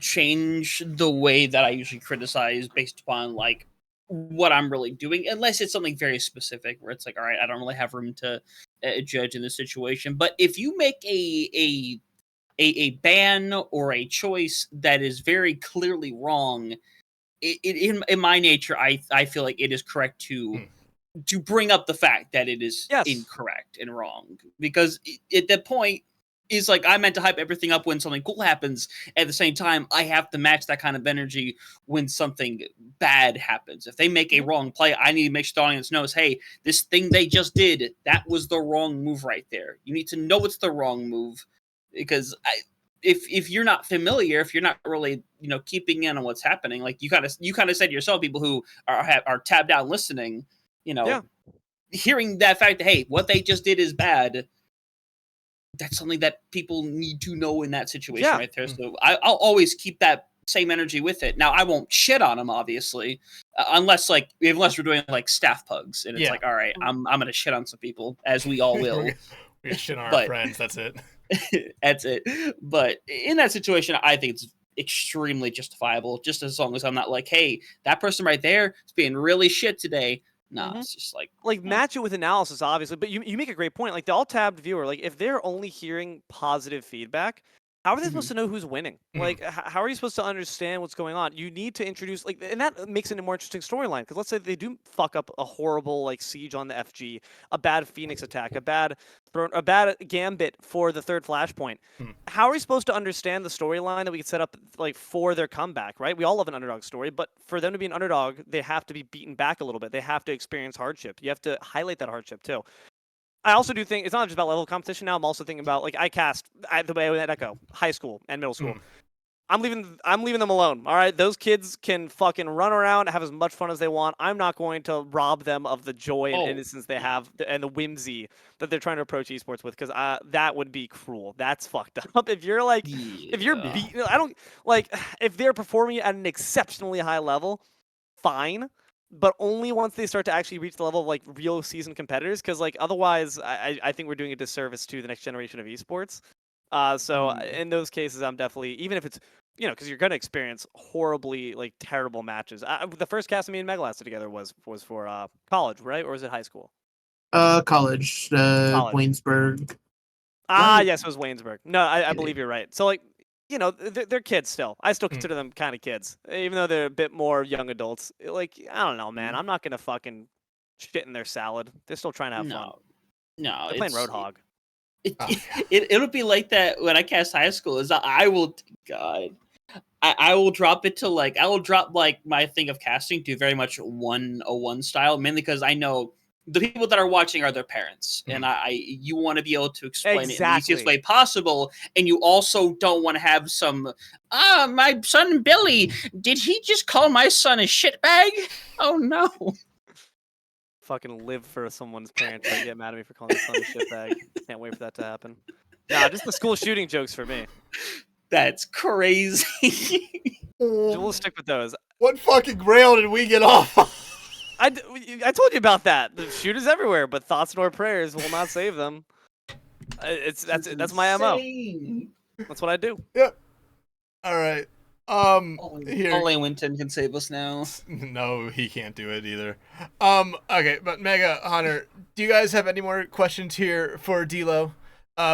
change the way that I usually criticize based upon like what I'm really doing, unless it's something very specific where it's like, all right, I don't really have room to judge in this situation. But if you make a ban or a choice that is very clearly wrong, in my nature, I feel like it is correct to bring up the fact that it is incorrect and wrong, because at that point is like, I meant to hype everything up when something cool happens. At the same time, I have to match that kind of energy when something bad happens. If they make a wrong play, I need to make sure the audience knows, hey, this thing they just did, that was the wrong move right there. You need to know it's the wrong move, because if you're not familiar, if you're not really keeping in on what's happening, like you kind of said yourself, people who are tabbed out listening, hearing that fact that, hey, what they just did is bad, that's something that people need to know in that situation right there. So I'll always keep that same energy with it. Now, I won't shit on them, obviously, unless we're doing like staff pugs, and it's like, all right, I'm gonna shit on some people, as we all will. We shit on our friends. That's it. That's it. But in that situation, I think it's extremely justifiable, just as long as I'm not like, hey, that person right there is being really shit today. No, it's just like match it with analysis, obviously. But you make a great point. Like the all-tabbed viewer, like if they're only hearing positive feedback, how are they supposed to know who's winning? Like, how are you supposed to understand what's going on? You need to introduce, like, and that makes it a more interesting storyline. Because let's say they do fuck up a horrible, like, siege on the FG, a bad Phoenix attack, a bad gambit for the third flashpoint. How are we supposed to understand the storyline that we could set up, like, for their comeback, right? We all love an underdog story, but for them to be an underdog, they have to be beaten back a little bit. They have to experience hardship. You have to highlight that hardship, too. I also do think it's not just about level of competition now. I'm also thinking about, like, I cast the way at Echo, high school and middle school. I'm leaving them alone. All right, those kids can fucking run around, have as much fun as they want. I'm not going to rob them of the joy and innocence they have and the whimsy that they're trying to approach esports with, because that would be cruel. That's fucked up. If you're like, if you're beating, I don't like if they're performing at an exceptionally high level, fine. But only once they start to actually reach the level of like real seasoned competitors, because like otherwise, I think we're doing a disservice to the next generation of esports. So in those cases, I'm definitely, even if it's because you're gonna experience horribly like terrible matches. The first cast me and Megalass did together was for college, right, or was it high school? College, Waynesburg. Yes, it was Waynesburg. No, I believe you're right. So like. They're kids still. I still consider them kind of kids, even though they're a bit more young adults. Like, I don't know, man. I'm not going to fucking shit in their salad. They're still trying to have fun. No, they're playing Roadhog. It'll be like that when I cast high school. I will drop it to like, I will drop like my thing of casting to very much 101 style, mainly because I know the people that are watching are their parents, and you want to be able to explain it in the easiest way possible, and you also don't want to have some, my son Billy, did he just call my son a shitbag? Oh no. Fucking live for someone's parents that get mad at me for calling their son a shitbag. Can't wait for that to happen. Nah, just the school shooting jokes for me. That's crazy. We'll stick with those. What fucking rail did we get off? I told you about that. The shooters everywhere, but thoughts nor prayers will not save them. That's my MO. That's what I do. Yep. All right. Only Winton can save us now. No, he can't do it either. Okay, but Mega, Hunter, do you guys have any more questions here for Deelo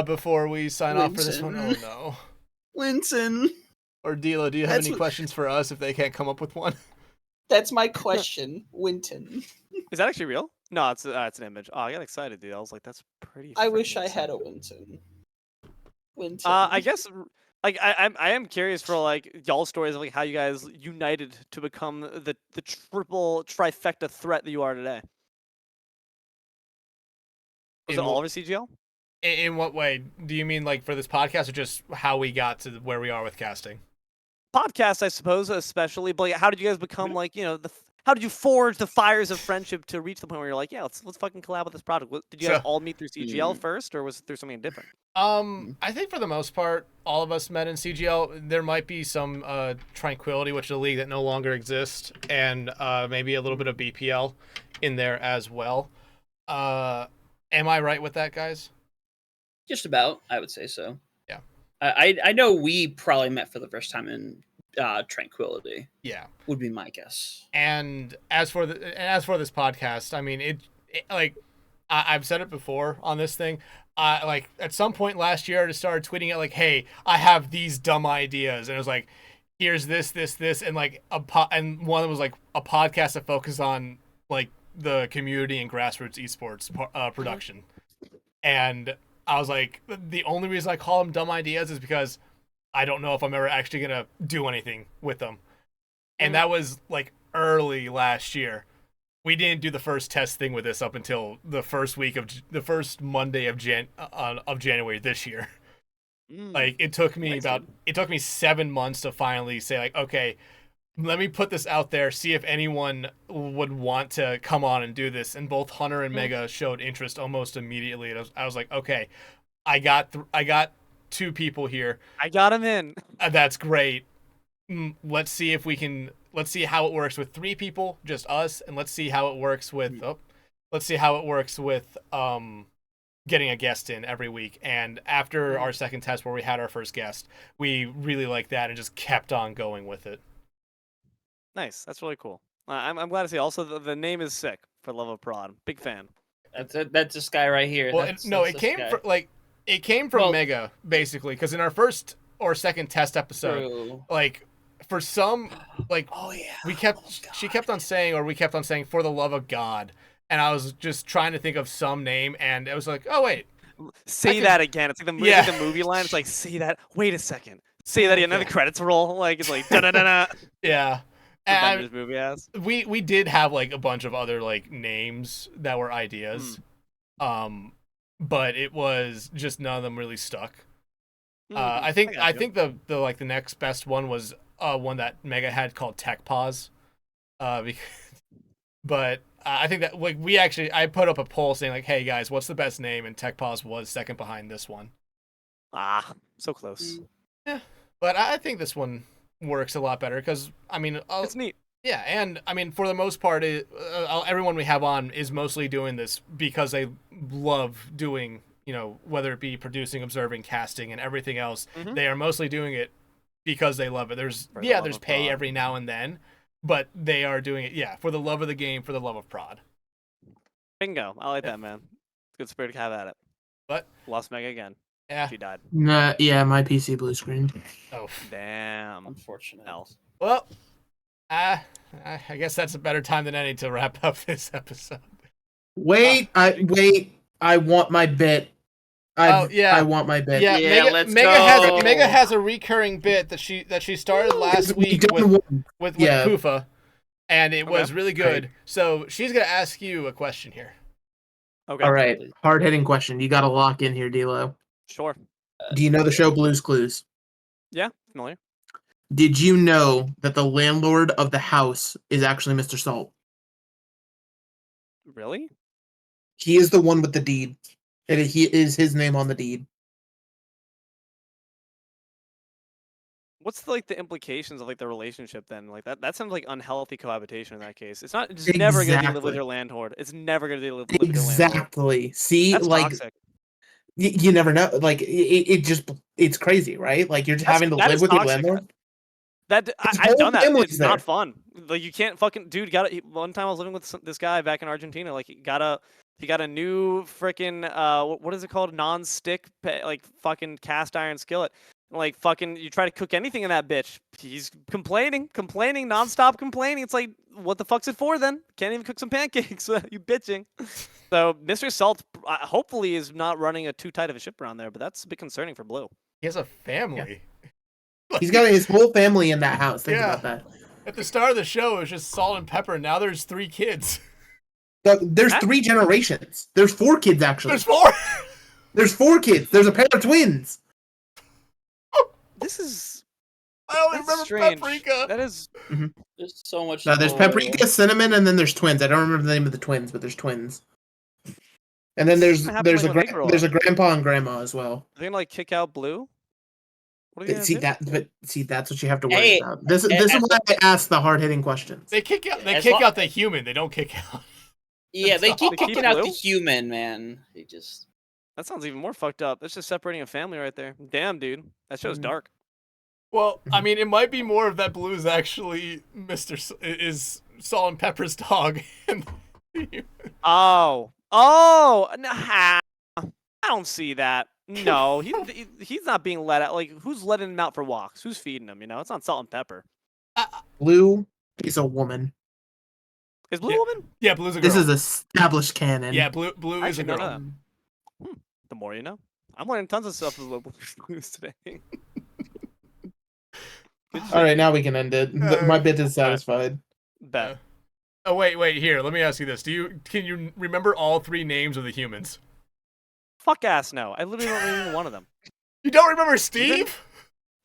before we sign off for this one? Oh no. Winton. Or Deelo, do you have any questions for us if they can't come up with one? That's my question, Winton. Is that actually real? No, it's an image. Oh, I got excited, dude. I was like, that's pretty. I wish I had a Winton. I guess, like, I am curious for like y'all stories of like how you guys united to become the triple trifecta threat that you are today. Was it all over CGL? In what way? Do you mean like for this podcast, or just how we got to where we are with casting? Podcast, I suppose, especially. But like, how did you guys become like how did you forge the fires of friendship to reach the point where you're like, yeah, let's fucking collab with this product? Did you guys all meet through CGL first, or was it through something different? I think for the most part, all of us met in CGL. There might be some Tranquility, which is a league that no longer exists, and maybe a little bit of BPL in there as well. Am I right with that, guys? Just about, I would say so. Yeah. I know we probably met for the first time in Tranquility. Yeah, would be my guess. And as for this podcast, I mean, it like I've said it before on this thing. Like at some point last year, I just started tweeting it like, "Hey, I have these dumb ideas," and it was like, "Here's this, and like and one was like a podcast that focuses on like the community and grassroots esports production." And I was like, the only reason I call them dumb ideas is because I don't know if I'm ever actually gonna do anything with them. And that was like early last year. We didn't do the first test thing with this up until the first Monday of January this year. Like it took me 7 months to finally say like, okay, let me put this out there, see if anyone would want to come on and do this. And both Hunter and Mega showed interest almost immediately. And I was like, okay, I got 2 people here. I got them in. That's great. Let's see how it works with 3 people, just us, and let's see how it works with getting a guest in every week. And after our second test where we had our first guest, we really liked that and just kept on going with it. Nice. That's really cool. I'm glad to see. Also, the name is sick. For the love of prod, big fan. That's this guy right here. Well, it came from Mega basically, because in our first or second test episode, like for some, like we kept on saying for the love of God, and I was just trying to think of some name, and it was like, oh wait, say that again. It's like the movie line. It's like, say that. Wait a second. Say that again. And then the credits roll. Like it's like da da da da. Yeah. And movie ass. We did have like a bunch of other like names that were ideas, but it was just none of them really stuck. I think the like the next best one was one that Mega had called Tech Pause, but I think that like I put up a poll saying like, hey guys, what's the best name? And Tech Pause was second behind this one. So close. Yeah, but I think this one works a lot better because I mean it's neat. Yeah, and I mean for the most part, everyone we have on is mostly doing this because they love doing, whether it be producing, observing, casting, and everything else. They are mostly doing it because they love it. There's pay every now and then, but they are doing it for the love of the game, for the love of prod. Bingo! I like that, man. Good spirit to have at it. But lost Mega again. Yeah, she died. Yeah, my PC blue screen. Oh damn! Unfortunate. Well, I guess that's a better time than any to wrap up this episode. Wait, I want my bit. I want my bit. Yeah, Mega has a recurring bit that she started last week with Poofa, and it was really good. Right. So she's gonna ask you a question here. Okay. All right, hard hitting question. You got to lock in here, Deelo. Sure. Do you know the show Blue's Clues? Yeah, familiar. Did you know that the landlord of the house is actually Mr. Salt? Really? He is the one with the deed. He is his name on the deed. What's the implications of the relationship then? Like that sounds like unhealthy cohabitation in that case. It's never going to live with your landlord. It's never going to live with your landlord. Exactly. See, that's toxic. You never know. Like it's crazy, right? Like you're just having to live with your landlord. I've done that. It's not fun. Like you can't fucking dude. One time I was living with this guy back in Argentina. Like he got a new freaking what is it called? Non-stick fucking cast iron skillet. Like fucking, you try to cook anything in that bitch. He's complaining, nonstop complaining. It's like, what the fuck's it for then? Can't even cook some pancakes. You bitching. So Mr. Salt hopefully is not running too tight of a ship around there, but that's a bit concerning for Blue. He has a family. Yeah. He's got his whole family in that house. Think about that. At the start of the show, it was just Salt and Pepper. Now there's 3 kids. There's 3 generations. There's 4 kids actually. There's 4. There's 4 kids. There's a pair of twins. This is I only That's remember strange. paprika. That is. There's so much. No, there's paprika, cinnamon, and then there's twins. I don't remember the name of the twins, but there's twins. And then What's gonna happen, like, when they grow there's a up? grandpa and grandma as well. Are they gonna like kick out Blue? What are they gonna See do? that, but see that's what you have to worry Hey, about. This as is why I ask the hard hitting questions. They kick out. They As kick long- out the human. They don't kick out. Yeah, they keep They keep kicking out the Blue? human, man. They just. That sounds even more fucked up. That's just separating a family right there. Damn, dude. That show's dark. Well, I mean, it might be more of that Blue is actually is Salt and Pepper's dog. Oh, nah, I don't see that. No, he's not being let out. Like, who's letting him out for walks? Who's feeding him? You know, it's not Salt and Pepper. Blue is a woman. Is Blue Yeah. a woman? Yeah, Blue's a girl. This is established canon. Yeah, Blue I is a actually don't girl. know that. The more you know. I'm learning tons of stuff with Blues today. Good shit. All right, now we can end it. My bit is All right. satisfied. Bet. Oh wait, here. Let me ask you this: can you remember all 3 names of the humans? Fuck ass no. I literally don't remember one of them. You don't remember Steve? Get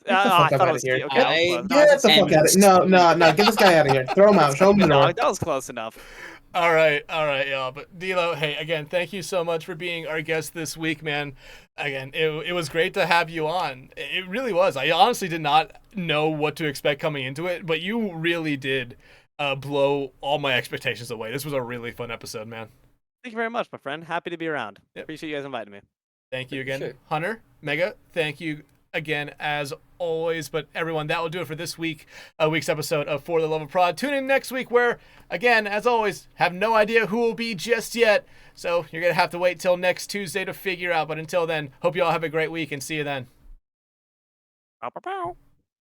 the I fuck thought outta it was here. Steve. Okay, I- that was close. Get the fuck out of here. No, get this guy out of here. Throw him out. Show him the No, door. that was close enough. All right, y'all. But Deelo, hey, again, thank you so much for being our guest this week, man. Again, it was great to have you on. It really was. I honestly did not know what to expect coming into it, but you really did blow all my expectations away. This was a really fun episode, man. Thank you very much, my friend. Happy to be around. Yep. Appreciate you guys inviting me. Thank you again. Sure. Hunter, Mega, thank you again as always. But everyone, that will do it for this week's episode of For the Love of Prod. Tune in next week where, again, as always, have no idea who will be just yet. So you're going to have to wait till next Tuesday to figure out. But until then, hope you all have a great week and see you then. Pow, pow, pow.